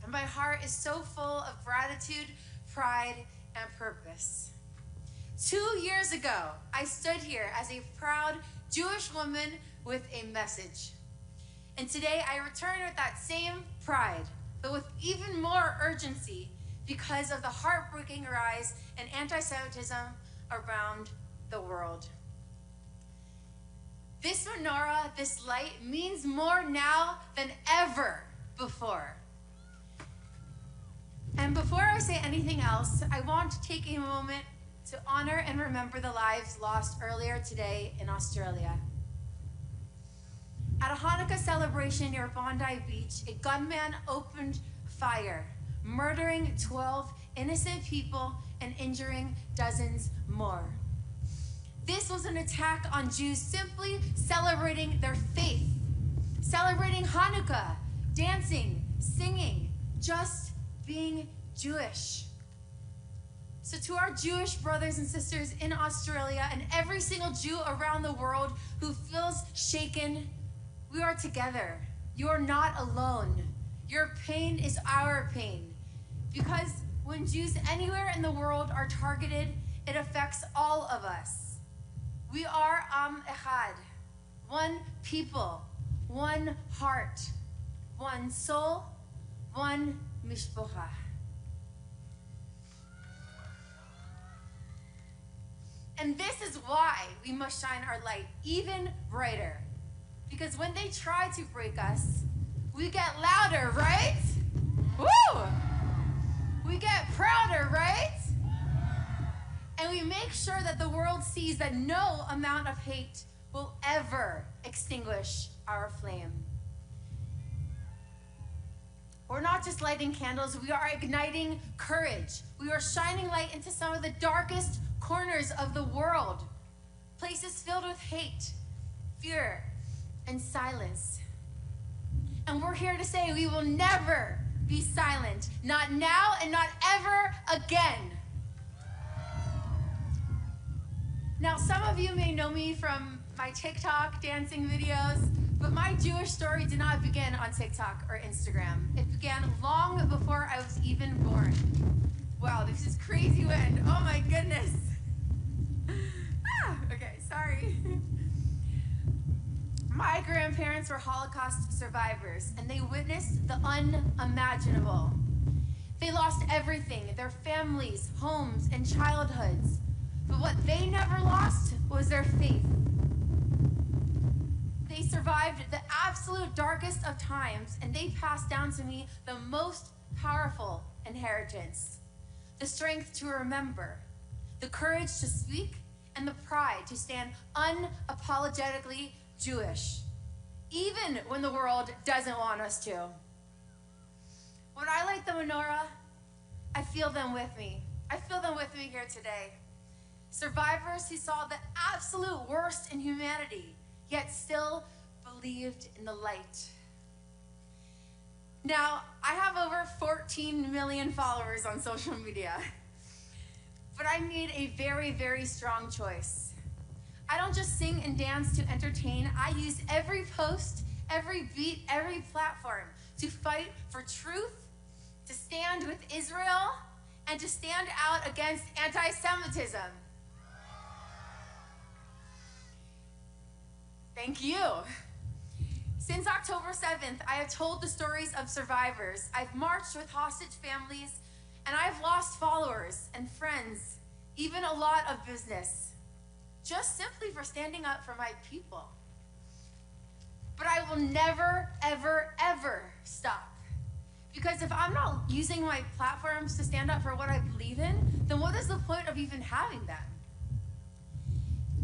And my heart is so full of gratitude, pride, and purpose. 2 years ago, I stood here as a proud Jewish woman with a message. And today I return with that same pride, but with even more urgency because of the heartbreaking rise in anti-Semitism around the world. This menorah, this light, means more now than ever before. And before I say anything else, I want to take a moment to honor and remember the lives lost earlier today in Australia. At a Hanukkah celebration near Bondi Beach, a gunman opened fire, murdering 12 innocent people and injuring dozens more. This was an attack on Jews simply celebrating their faith, celebrating Hanukkah, dancing, singing, just being Jewish. So to our Jewish brothers and sisters in Australia and every single Jew around the world who feels shaken, we are together. You are not alone. Your pain is our pain. Because when Jews anywhere in the world are targeted, it affects all of us. We are Am Echad, one people, one heart, one soul, one mishpocha. And this is why we must shine our light even brighter. Because when they try to break us, we get louder, right? Woo! We get prouder, right? And we make sure that the world sees that no amount of hate will ever extinguish our flame. We're not just lighting candles, we are igniting courage. We are shining light into some of the darkest corners of the world, places filled with hate, fear, and silence. And we're here to say we will never be silent, not now and not ever again. Now, some of you may know me from my TikTok dancing videos, but my Jewish story did not begin on TikTok or Instagram. It began long before I was even born. Wow, this is crazy wind. Oh my goodness. Okay, sorry. My grandparents were Holocaust survivors, and they witnessed the unimaginable. They lost everything, their families, homes, and childhoods. But what they never lost was their faith. They survived the absolute darkest of times, and they passed down to me the most powerful inheritance: the strength to remember, the courage to speak, and the pride to stand unapologetically Jewish, even when the world doesn't want us to. When I light the menorah, I feel them with me. I feel them with me here today. Survivors who saw the absolute worst in humanity, yet still believed in the light. Now, I have over 14 million followers on social media, but I made a very, very strong choice. I don't just sing and dance to entertain. I use every post, every beat, every platform to fight for truth, to stand with Israel, and to stand out against anti-Semitism. Thank you. Since October 7th, I have told the stories of survivors. I've marched with hostage families, and I've lost followers and friends, even a lot of business, just simply for standing up for my people. But I will never, ever, ever stop. Because if I'm not using my platforms to stand up for what I believe in, then what is the point of even having them?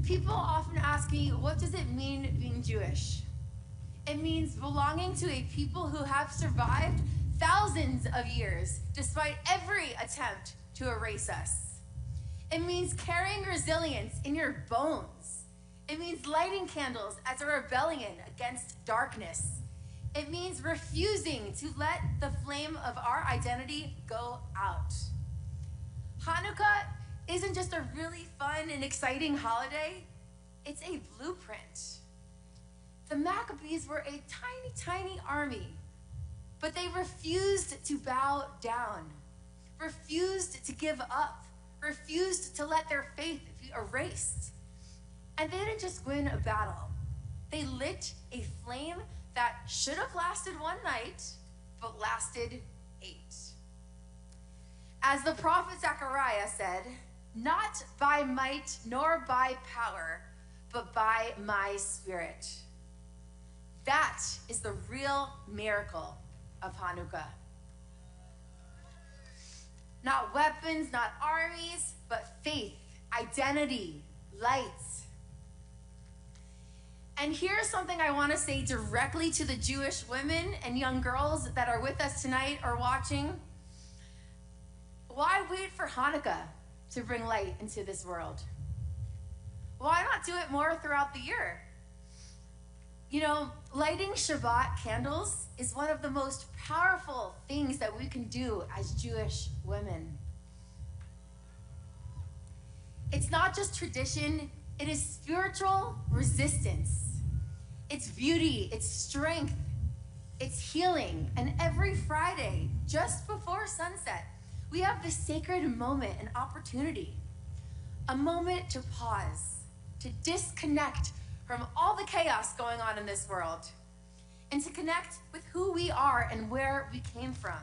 People often ask me, what does it mean being Jewish? It means belonging to a people who have survived thousands of years, despite every attempt to erase us. It means carrying resilience in your bones. It means lighting candles as a rebellion against darkness. It means refusing to let the flame of our identity go out. Hanukkah isn't just a really fun and exciting holiday, it's a blueprint. The Maccabees were a tiny, tiny army, but they refused to bow down, refused to give up, refused to let their faith be erased. And they didn't just win a battle. They lit a flame that should have lasted one night, but lasted 8. As the prophet Zechariah said, "Not by might nor by power, but by my spirit." That is the real miracle of Hanukkah. Not weapons, not armies, but faith, identity, light. And here's something I want to say directly to the Jewish women and young girls that are with us tonight or watching. Why wait for Hanukkah to bring light into this world? Why not do it more throughout the year? You know, lighting Shabbat candles is one of the most powerful things that we can do as Jewish women. It's not just tradition, it is spiritual resistance. It's beauty, it's strength, it's healing. And every Friday, just before sunset, we have this sacred moment and opportunity. A moment to pause, to disconnect from all the chaos going on in this world, and to connect with who we are and where we came from.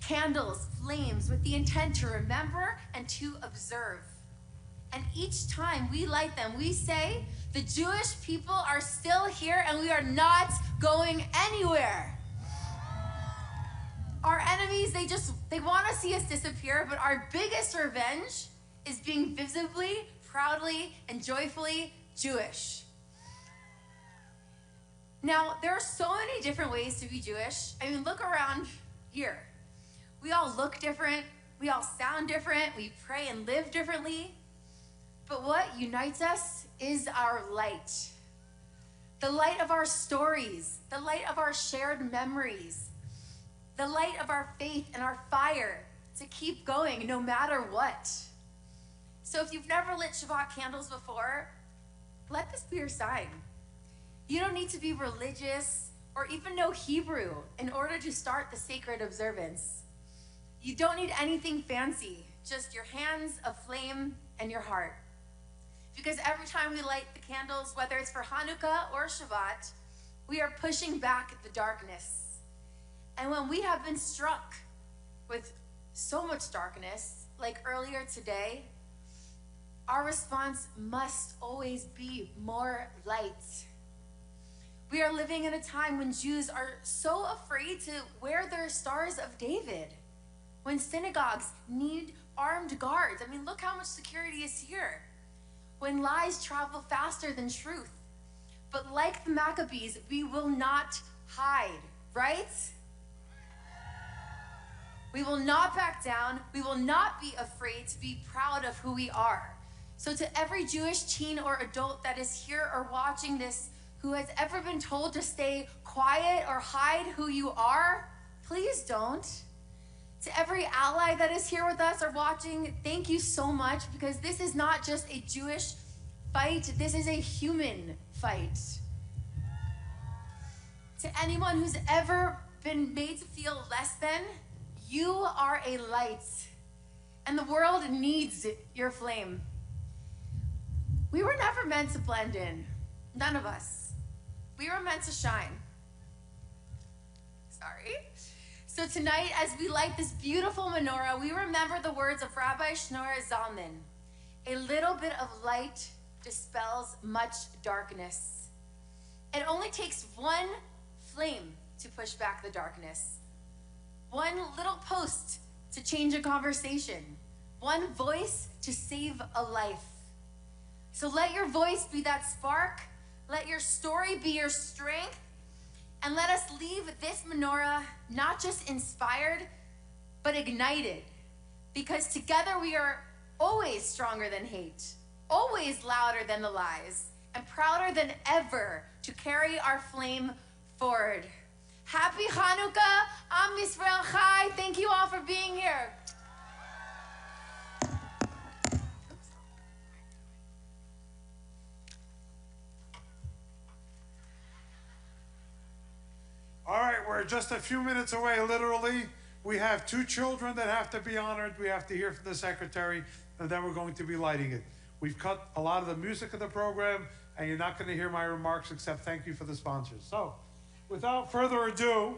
Candles, flames, with the intent to remember and to observe. And each time we light them, we say, the Jewish people are still here and we are not going anywhere. Our enemies, they want to see us disappear, but our biggest revenge is being visibly, proudly, and joyfully Jewish. Now, there are so many different ways to be Jewish. I mean, look around here. We all look different. We all sound different. We pray and live differently. But what unites us is our light. The light of our stories, the light of our shared memories, the light of our faith and our fire to keep going no matter what. So if you've never lit Shabbat candles before, let this be your sign. You don't need to be religious or even know Hebrew in order to start the sacred observance. You don't need anything fancy, just your hands, a flame, and your heart. Because every time we light the candles, whether it's for Hanukkah or Shabbat, we are pushing back the darkness. And when we have been struck with so much darkness, like earlier today, our response must always be more light. We are living in a time when Jews are so afraid to wear their stars of David, when synagogues need armed guards. I mean, look how much security is here. When lies travel faster than truth. But like the Maccabees, we will not hide, right? We will not back down. We will not be afraid to be proud of who we are. So to every Jewish teen or adult that is here or watching this, who has ever been told to stay quiet or hide who you are, please don't. To every ally that is here with us or watching, thank you so much, because this is not just a Jewish fight, this is a human fight. To anyone who's ever been made to feel less than, you are a light, and the world needs your flame. We were never meant to blend in, none of us. We were meant to shine. Sorry. So tonight, as we light this beautiful menorah, we remember the words of Rabbi Zalman. A little bit of light dispels much darkness. It only takes one flame to push back the darkness. One little post to change a conversation. One voice to save a life. So let your voice be that spark. Let your story be your strength. And let us leave this menorah not just inspired, but ignited. Because together we are always stronger than hate, always louder than the lies, and prouder than ever to carry our flame forward. Happy Hanukkah, Am Yisrael Chai. Thank you all for being here. All right, we're just a few minutes away, literally. We have two children that have to be honored. We have to hear from the secretary, and then we're going to be lighting it. We've cut a lot of the music of the program, and you're not going to hear my remarks except thank you for the sponsors. So, without further ado,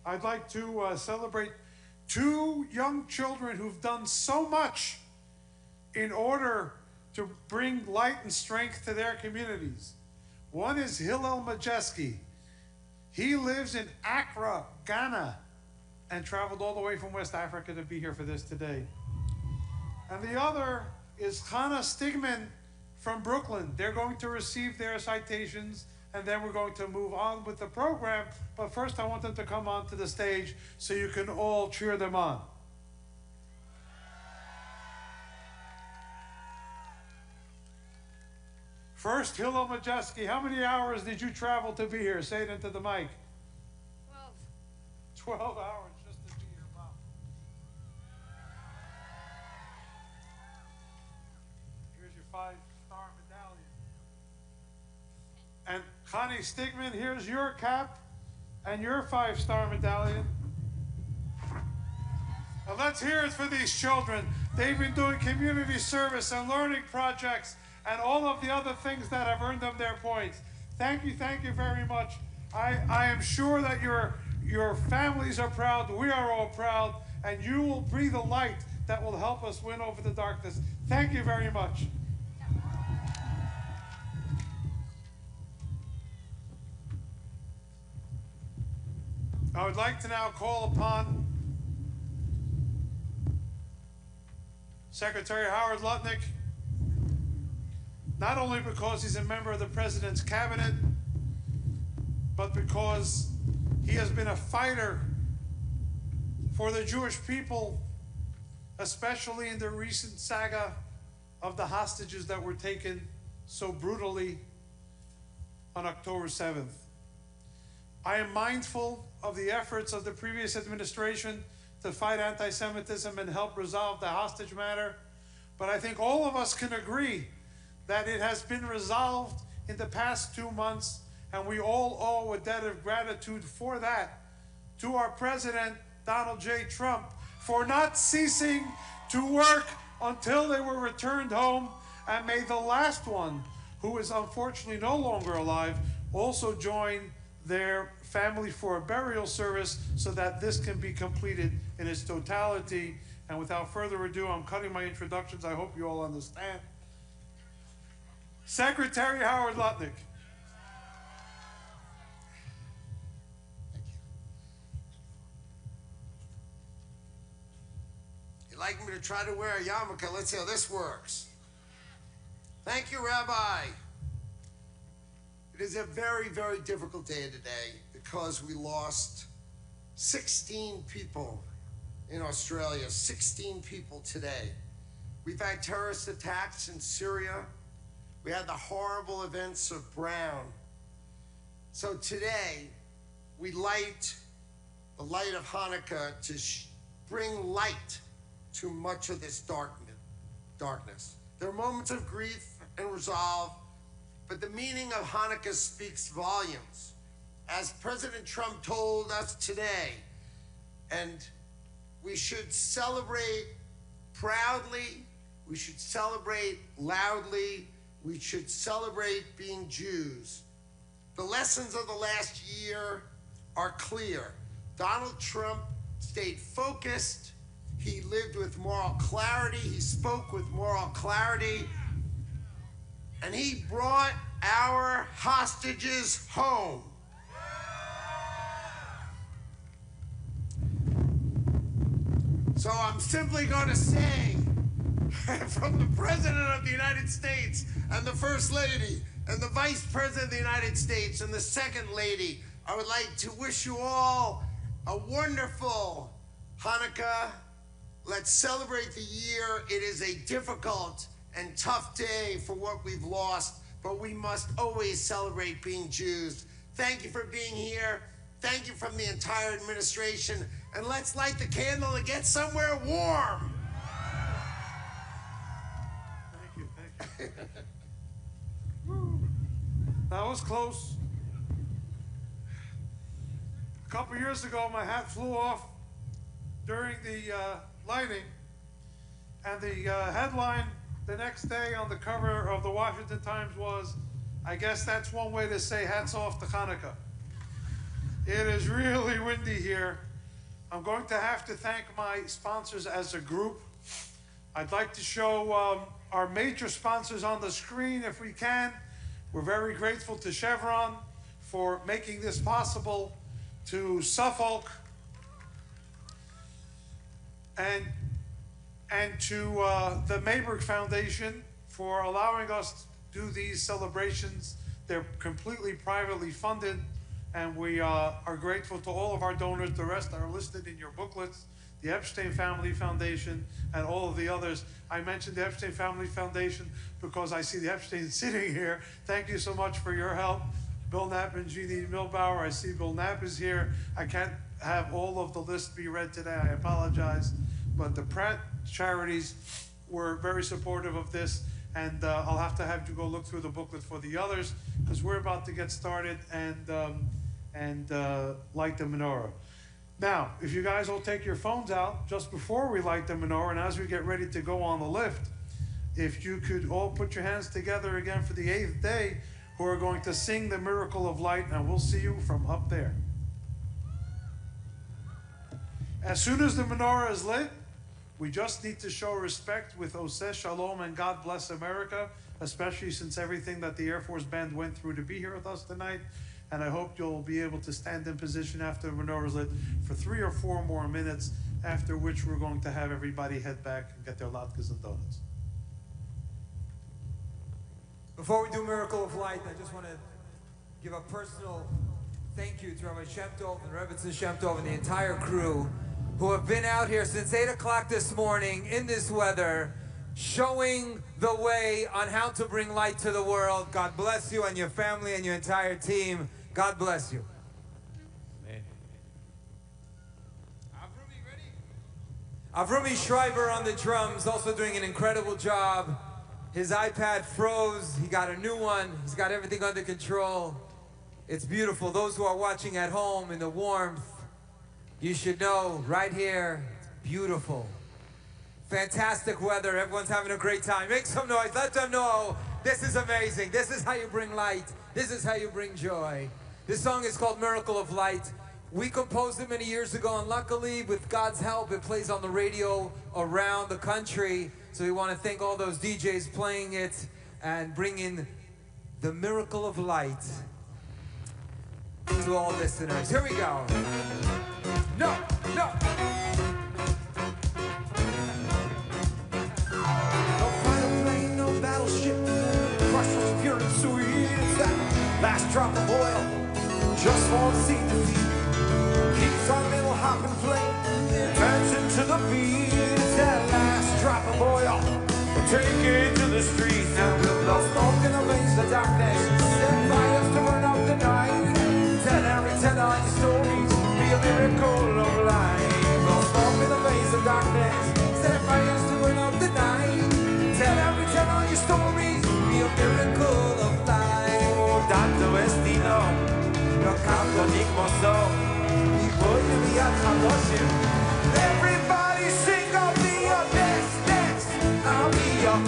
I'd like to celebrate two young children who've done so much in order to bring light and strength to their communities. One is Hillel Majeski. He lives in Accra, Ghana, and traveled all the way from West Africa to be here for this today. And the other is Hannah Stigman from Brooklyn. They're going to receive their citations, and then we're going to move on with the program. But first, I want them to come onto the stage so you can all cheer them on. First, Hillel Majeski, how many hours did you travel to be here? Say it into the mic. 12. 12 hours just to be here, Mom. Here's your 5-star medallion. And Connie Stigman, here's your cap and your 5-star medallion. Now let's hear it for these children. They've been doing community service and learning projects and all of the other things that have earned them their points. Thank you very much. I am sure that your families are proud, we are all proud, and you will breathe a light that will help us win over the darkness. Thank you very much. I would like to now call upon Secretary Howard Lutnik, not only because he's a member of the President's cabinet, but because he has been a fighter for the Jewish people, especially in the recent saga of the hostages that were taken so brutally on October 7th. I am mindful of the efforts of the previous administration to fight anti-Semitism and help resolve the hostage matter, but I think all of us can agree that it has been resolved in the past 2 months, and we all owe a debt of gratitude for that to our President, Donald J. Trump, for not ceasing to work until they were returned home, and may the last one, who is unfortunately no longer alive, also join their family for a burial service so that this can be completed in its totality. And without further ado, I'm cutting my introductions. I hope you all understand. Secretary Howard Lutnik. Thank you. You'd like me to try to wear a yarmulke? Let's see how this works. Thank you, Rabbi. It is a very, very difficult day today because we lost 16 people in Australia, 16 people today. We've had terrorist attacks in Syria. We had the horrible events of Brown. So today, we light the light of Hanukkah to bring light to much of this darkness. There are moments of grief and resolve, but the meaning of Hanukkah speaks volumes. As President Trump told us today, and we should celebrate proudly, we should celebrate loudly, we should celebrate being Jews. The lessons of the last year are clear. Donald Trump stayed focused, he lived with moral clarity, he spoke with moral clarity, and he brought our hostages home. So I'm simply going to say, from the President of the United States and the First Lady and the Vice President of the United States and the Second Lady, I would like to wish you all a wonderful Hanukkah. Let's celebrate the year. It is a difficult and tough day for what we've lost, but we must always celebrate being Jews. Thank you for being here. Thank you from the entire administration. And let's light the candle and get somewhere warm. Thank you. That was close. A couple years ago, my hat flew off during the lighting, and the headline the next day on the cover of the Washington Times was, I guess that's one way to say hats off to Hanukkah. It is really windy here. I'm going to have to thank my sponsors as a group. I'd like to show our major sponsors on the screen if we can. We're very grateful to Chevron for making this possible, to Suffolk, and to the Mayberg Foundation for allowing us to do these celebrations. They're completely privately funded, and we are grateful to all of our donors. The rest are listed in your booklets. The Epstein Family Foundation and all of the others. I mentioned the Epstein Family Foundation because I see the Epstein sitting here. Thank you so much for your help. Bill Knapp and Jeannie Milbauer. I see Bill Knapp is here. I can't have all of the list be read today. I apologize. But the Pratt charities were very supportive of this, and I'll have to have you go look through the booklet for the others because we're about to get started and light the menorah. Now, if you guys will take your phones out just before we light the menorah and as we get ready to go on the lift, if you could all put your hands together again for the 8th day, who are going to sing the Miracle of Light, and we'll see you from up there. As soon as the menorah is lit, we just need to show respect with Oseh Shalom and God bless America, especially since everything that the Air Force Band went through to be here with us tonight. And I hope you'll be able to stand in position after the menorah is lit for 3 or 4 more minutes, after which we're going to have everybody head back and get their latkes and donuts. Before we do Miracle of Light, I just want to give a personal Thank you to Rabbi Shem Tov and Rebbetzin Shem Tov and the entire crew who have been out here since 8 o'clock this morning in this weather, showing the way on how to bring light to the world. God bless you and your family and your entire team. God bless you. Avrumi Schreiber on the drums, also doing an incredible job. His iPad froze. He got a new one. He's got everything under control. It's beautiful. Those who are watching at home in the warmth, you should know right here, it's beautiful. Fantastic weather. Everyone's having a great time. Make some noise. Let them know this is amazing. This is how you bring light. This is how you bring joy. This song is called Miracle of Light. We composed it many years ago, and luckily, with God's help, it plays on the radio around the country. So we want to thank all those DJs playing it and bringing the miracle of light to all listeners. Here we go. No, no. No fighter plane, no battleship. Crush was pure and sweet. It's that last drop of oil. Just want to see defeat. Keeps our middle hopping flame. Turns into the beat. It's that last drop of oil. We'll take it to the streets. Now we'll blow smoke in the lanes of darkness. Set fires to burn up the night. Tell all your stories. Be a miracle of light. Blow smoke in the lanes of darkness. Set fires to burn up the night. Tell all your stories. Be a miracle of light. Oh, Dr. Westino. Your capo nikmoso. Everybody sing, I'll be your next. I'll be your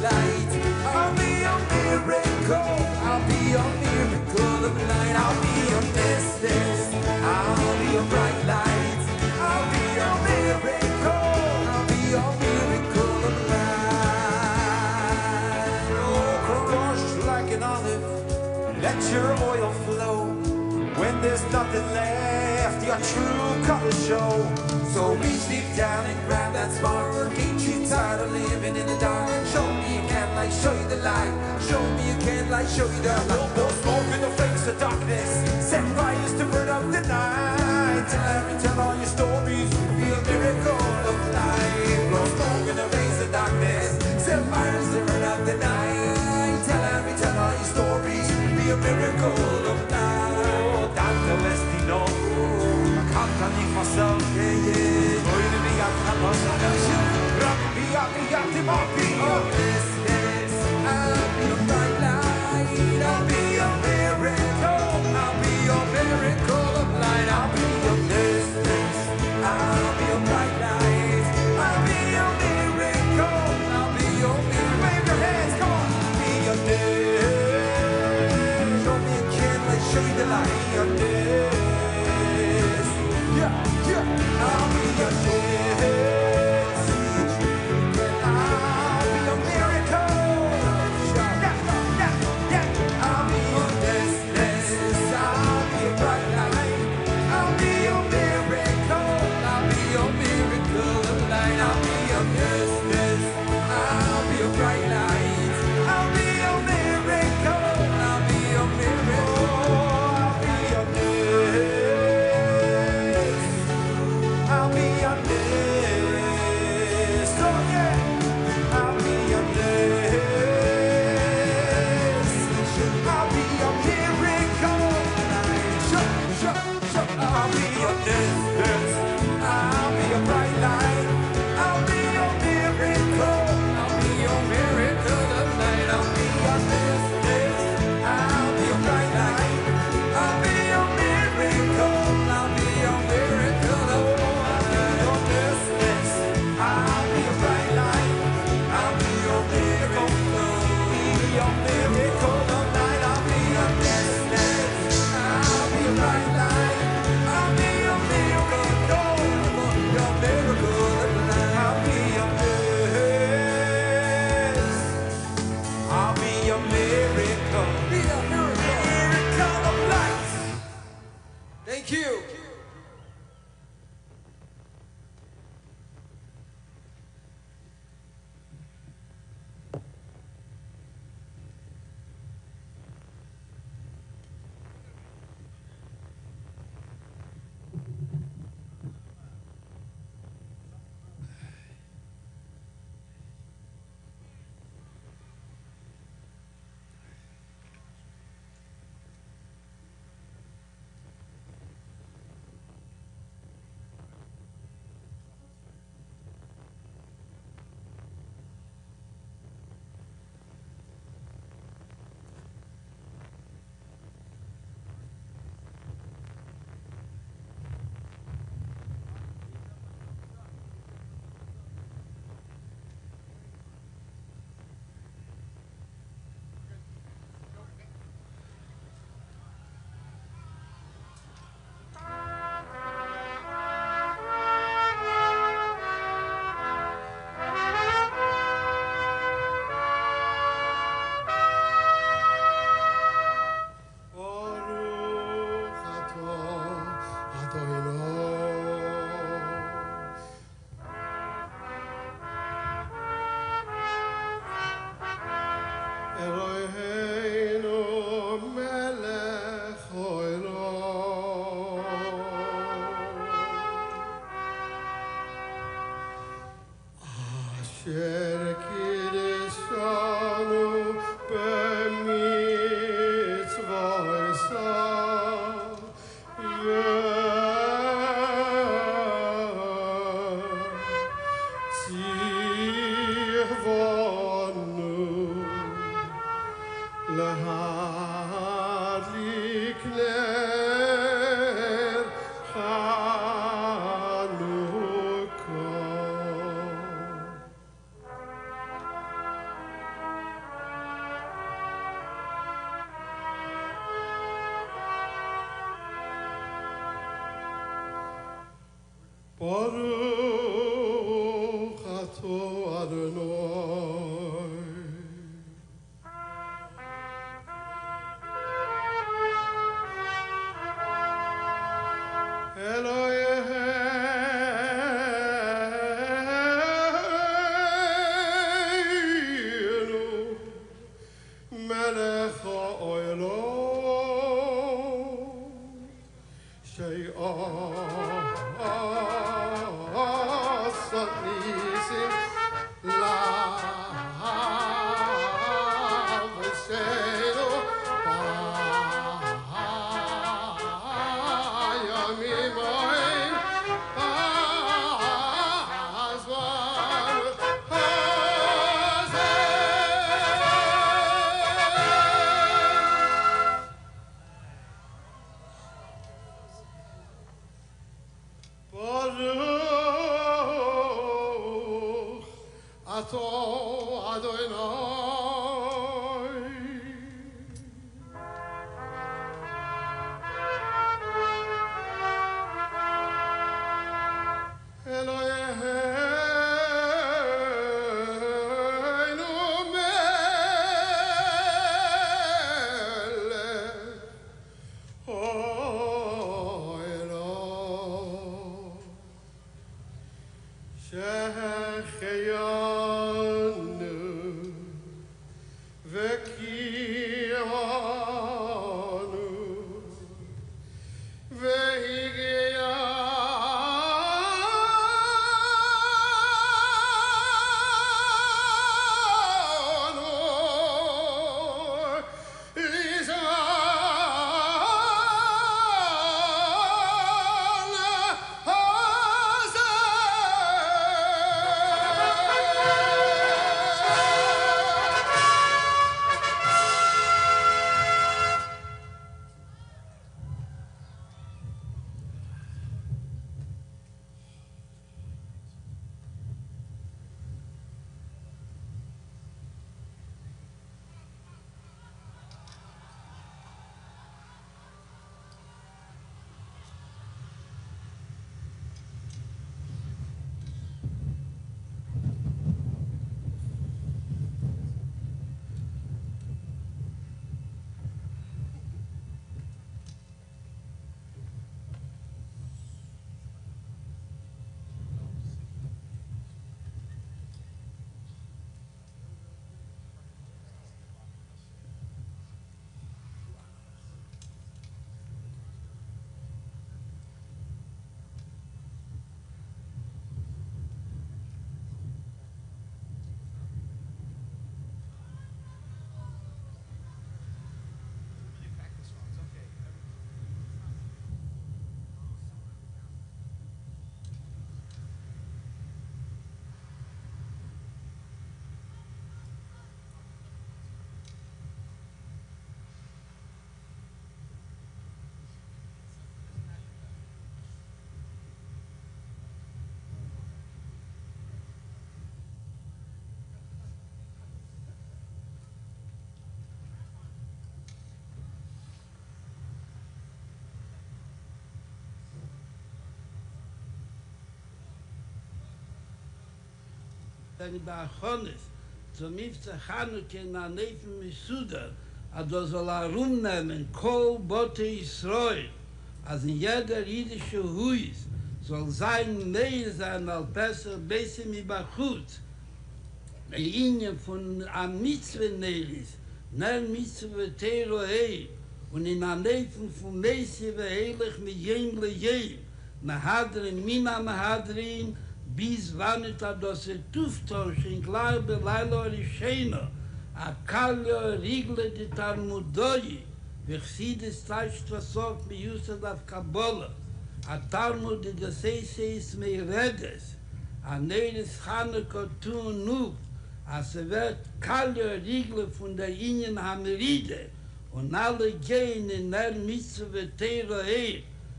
light. I'll be your miracle. I'll be your miracle of light. I'll be your next. I'll be your bright light. I'll be your miracle. I'll be your miracle of light. Oh, crush like an olive. Let your oil flow. When there's nothing left, your true colors show. So reach deep down and grab that spark. Ain't you tired of living in the dark? Show me you can light, show you the light. Show me you can light, show you the light. Blow smoke in the face of darkness. Set fires to burn up the night. Tell all your stories. Be a miracle of light. Blow smoke in the face of darkness. Set fires to burn up the night. Tell all your stories. Be a miracle of light. Dante Vestino, canta di myself, yeah. Going to be at the Rabbi, I'll be your bright light. I'll be your miracle. I'll be your miracle of light. I'll be your business. I'll be your bright light. I'll be your miracle. I'll be your miracle. Wave your hands, come on. Be your day. Show me a candle, show you the light. Your days, yeah. I'll be your days. I'll be your miracle. Yeah. I'll be your business. I'll be your bright light. I'll be your miracle. I'll be your miracle of light. I'll be your business. I'll be your bright light. I'll be your miracle. I'll be your miracle. I'll be your nest. Oh yeah, I'll be your nest. I'll be your miracle. I'll be your nest. I'll be your bright light. I'll be your miracle. I'll be your miracle of light. I'll be your nest. I'll be your bright light. I'll be your miracle. I'll be your miracle of light. I'll be your bright light. I'll be your miracle. Be your miracle of light. I'll be your business. I'll be your bright light. I'll be your miracle. Your miracle of light. I'll be your business. I'll be your miracle. Be your miracle of light. Thank you. Dann bei Chonis, zum Mifza Hanukkah in der Neifen Misuda, hat er soll rumnehmen, Kol Bote Israel, als in jeder jüdische Huis soll sein näher sein als besser mit Bachut. Die Linie von am Mitzvah-Nelis, ner Mitzvah-Terohei, und in der Nähe von Messive heilig mit jem le jem, Mahadrin, Mina Mahadrin, bis wann es das Tuftosch in klar Belailo Risheno, a Kalio Rigle de Talmudoi, Vechsides Taisht Vasok mi Yusad av Kabbalah, a Talmud de Geseis mei Redes, a Neres Hanukkah tun Nub, as wird Kalio Rigle von der Ingen Hameride, und alle gehen in der Mitzvah Teira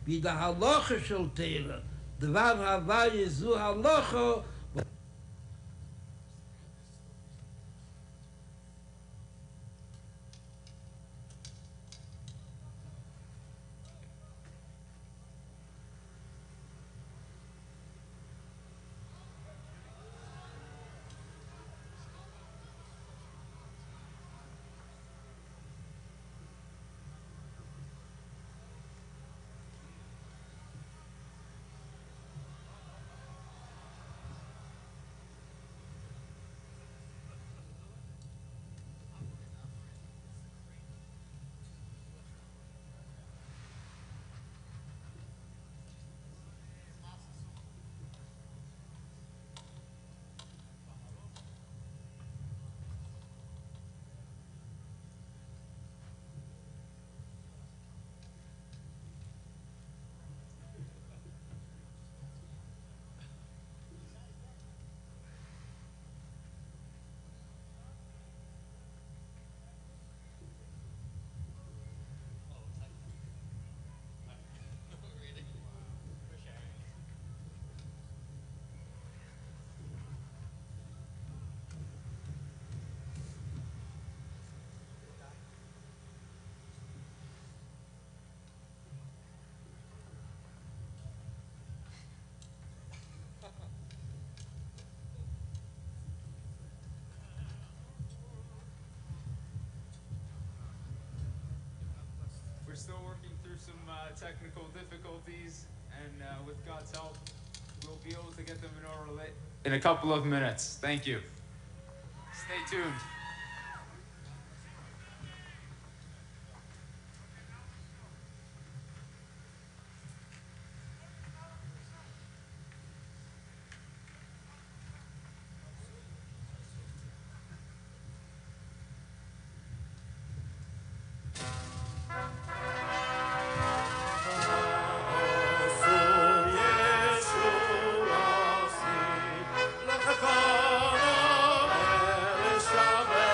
wie der Halacha shel Teira, Dvar Havai zu Halacha. We're still working through some technical difficulties, and with God's help, we'll be able to get the menorah lit in a couple of minutes. Thank you. Stay tuned. Shabbos.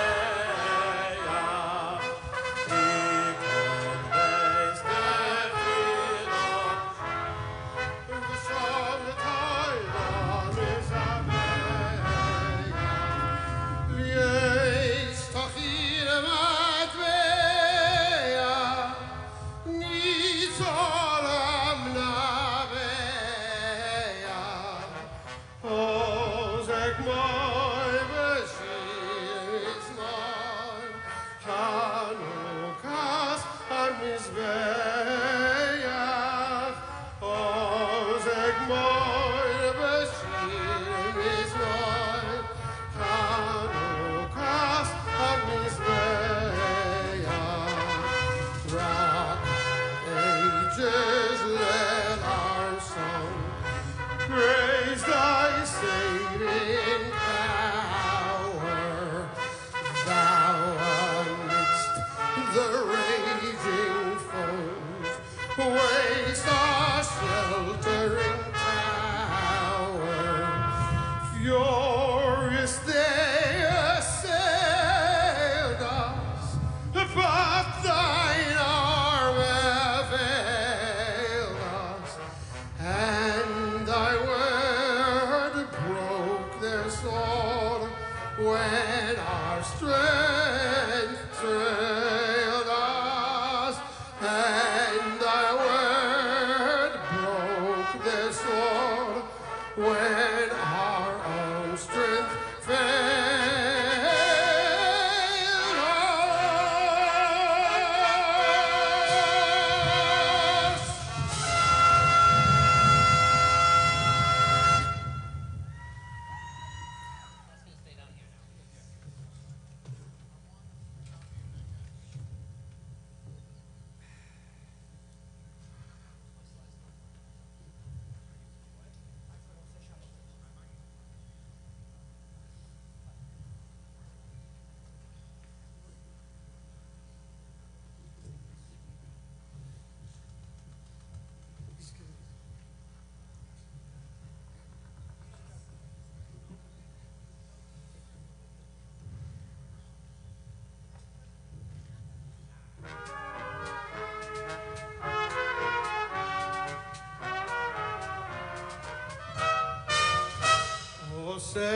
Ose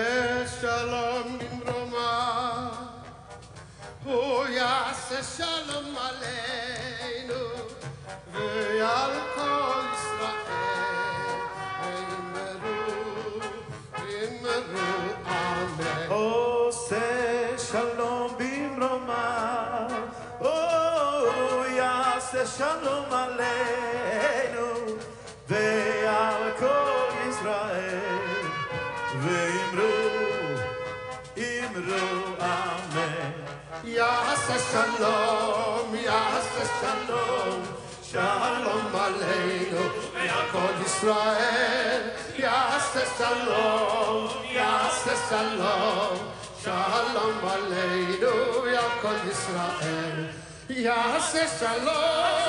shalom bimroma, yase shalom aleinu, ve'al kol Yisrael, immeru, amen. Ose shalom bimroma, yase shalom aleinu, ve'al kol Yisrael. Imru, amen. Yase shalom, shalom aleinu, ve'al Yisrael. Yase shalom, shalom aleinu, ve'al Yisrael. Yase shalom,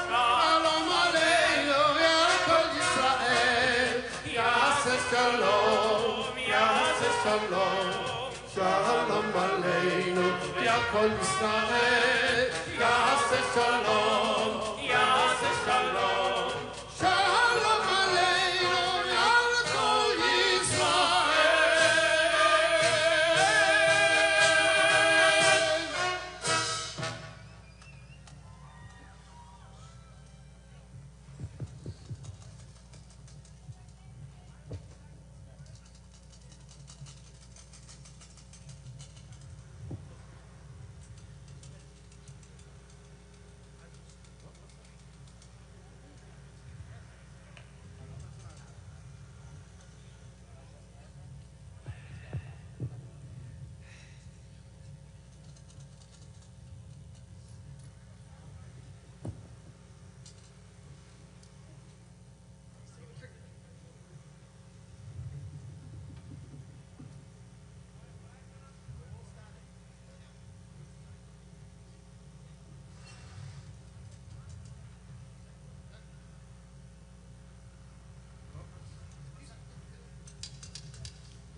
shalom aleinu, ve'al Yisrael. Yase shalom, shalom aleinu, ve'al Yisrael. Yase shalom, shalom aleinu, ve'al Yisrael.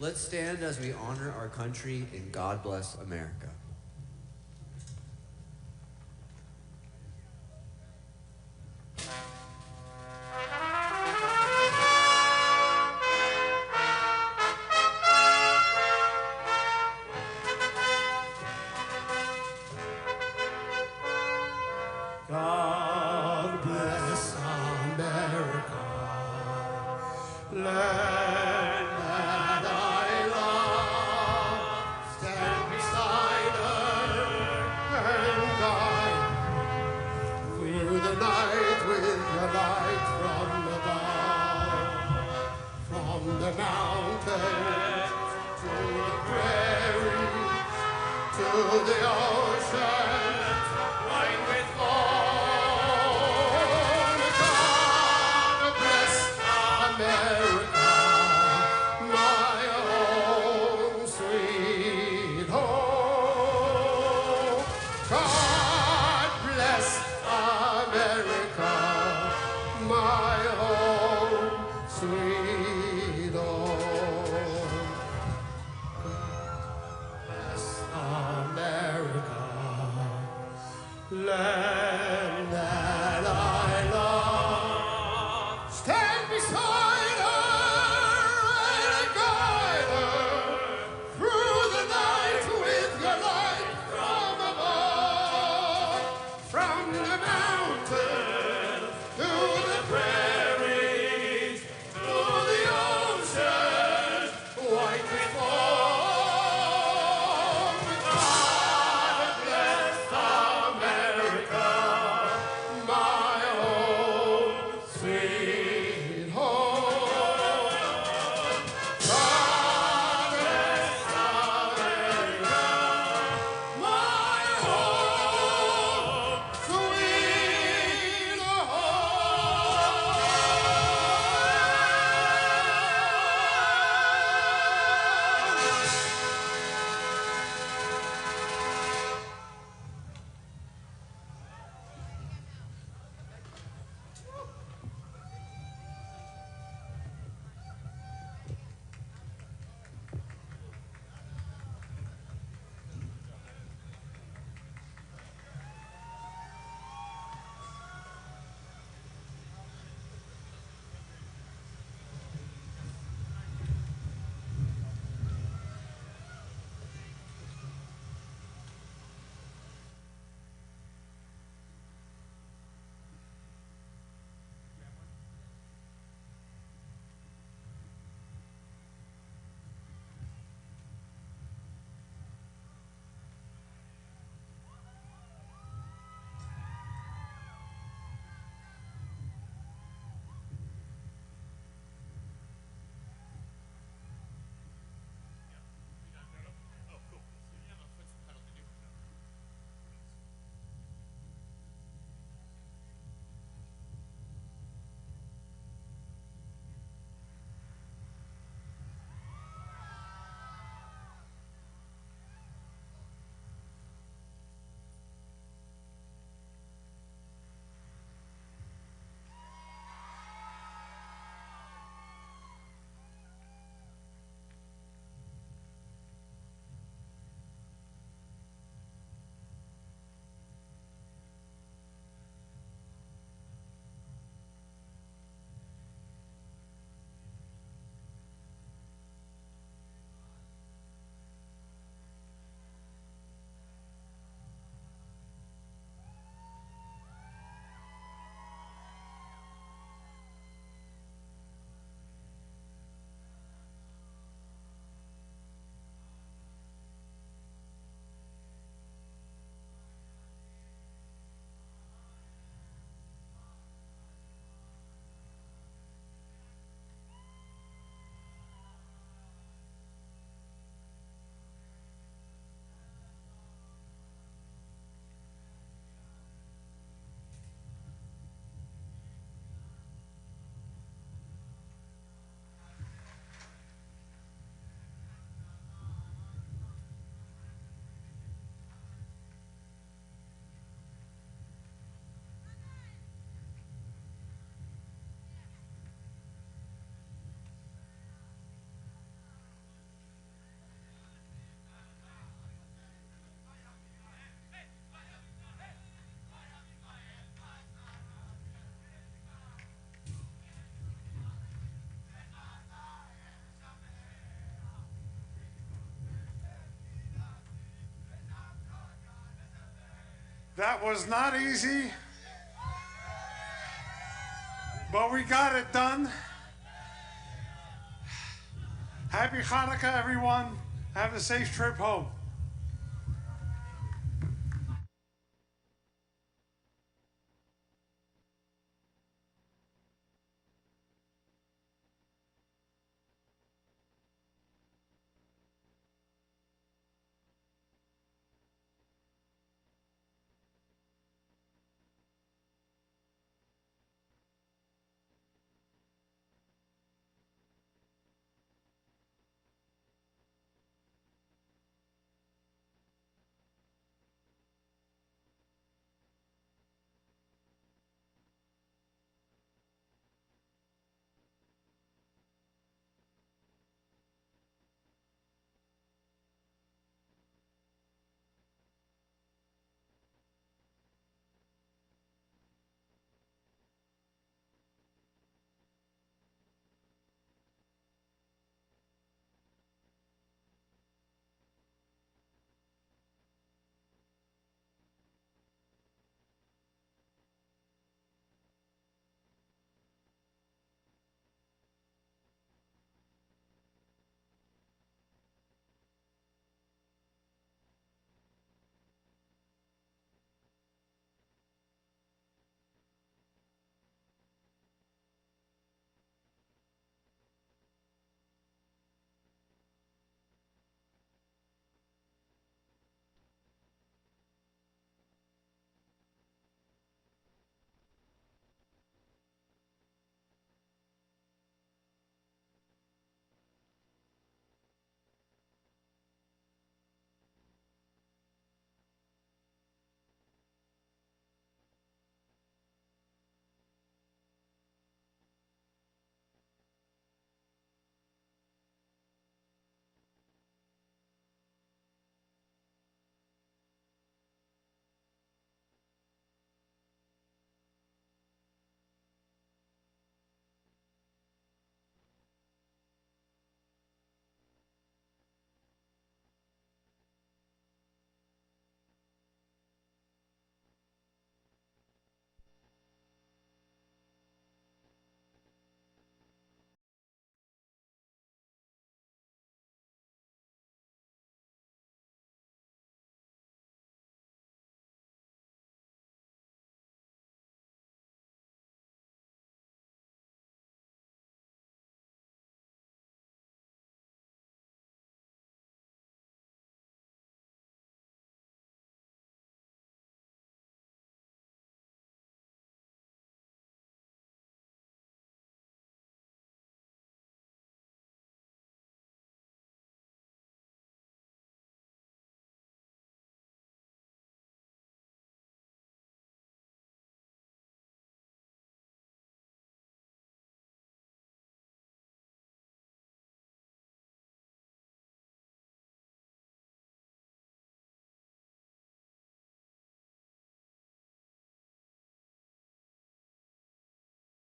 Let's stand as we honor our country and God bless America. God bless America, land that I love. Stand beside her and guide through the night with your light from above. From the mountain to the prairie to the ocean, wide with all. God bless America, my own sweet home. God bless America, my own sweet home. Bless America. That was not easy, but we got it done. Happy Hanukkah, everyone. Have a safe trip home.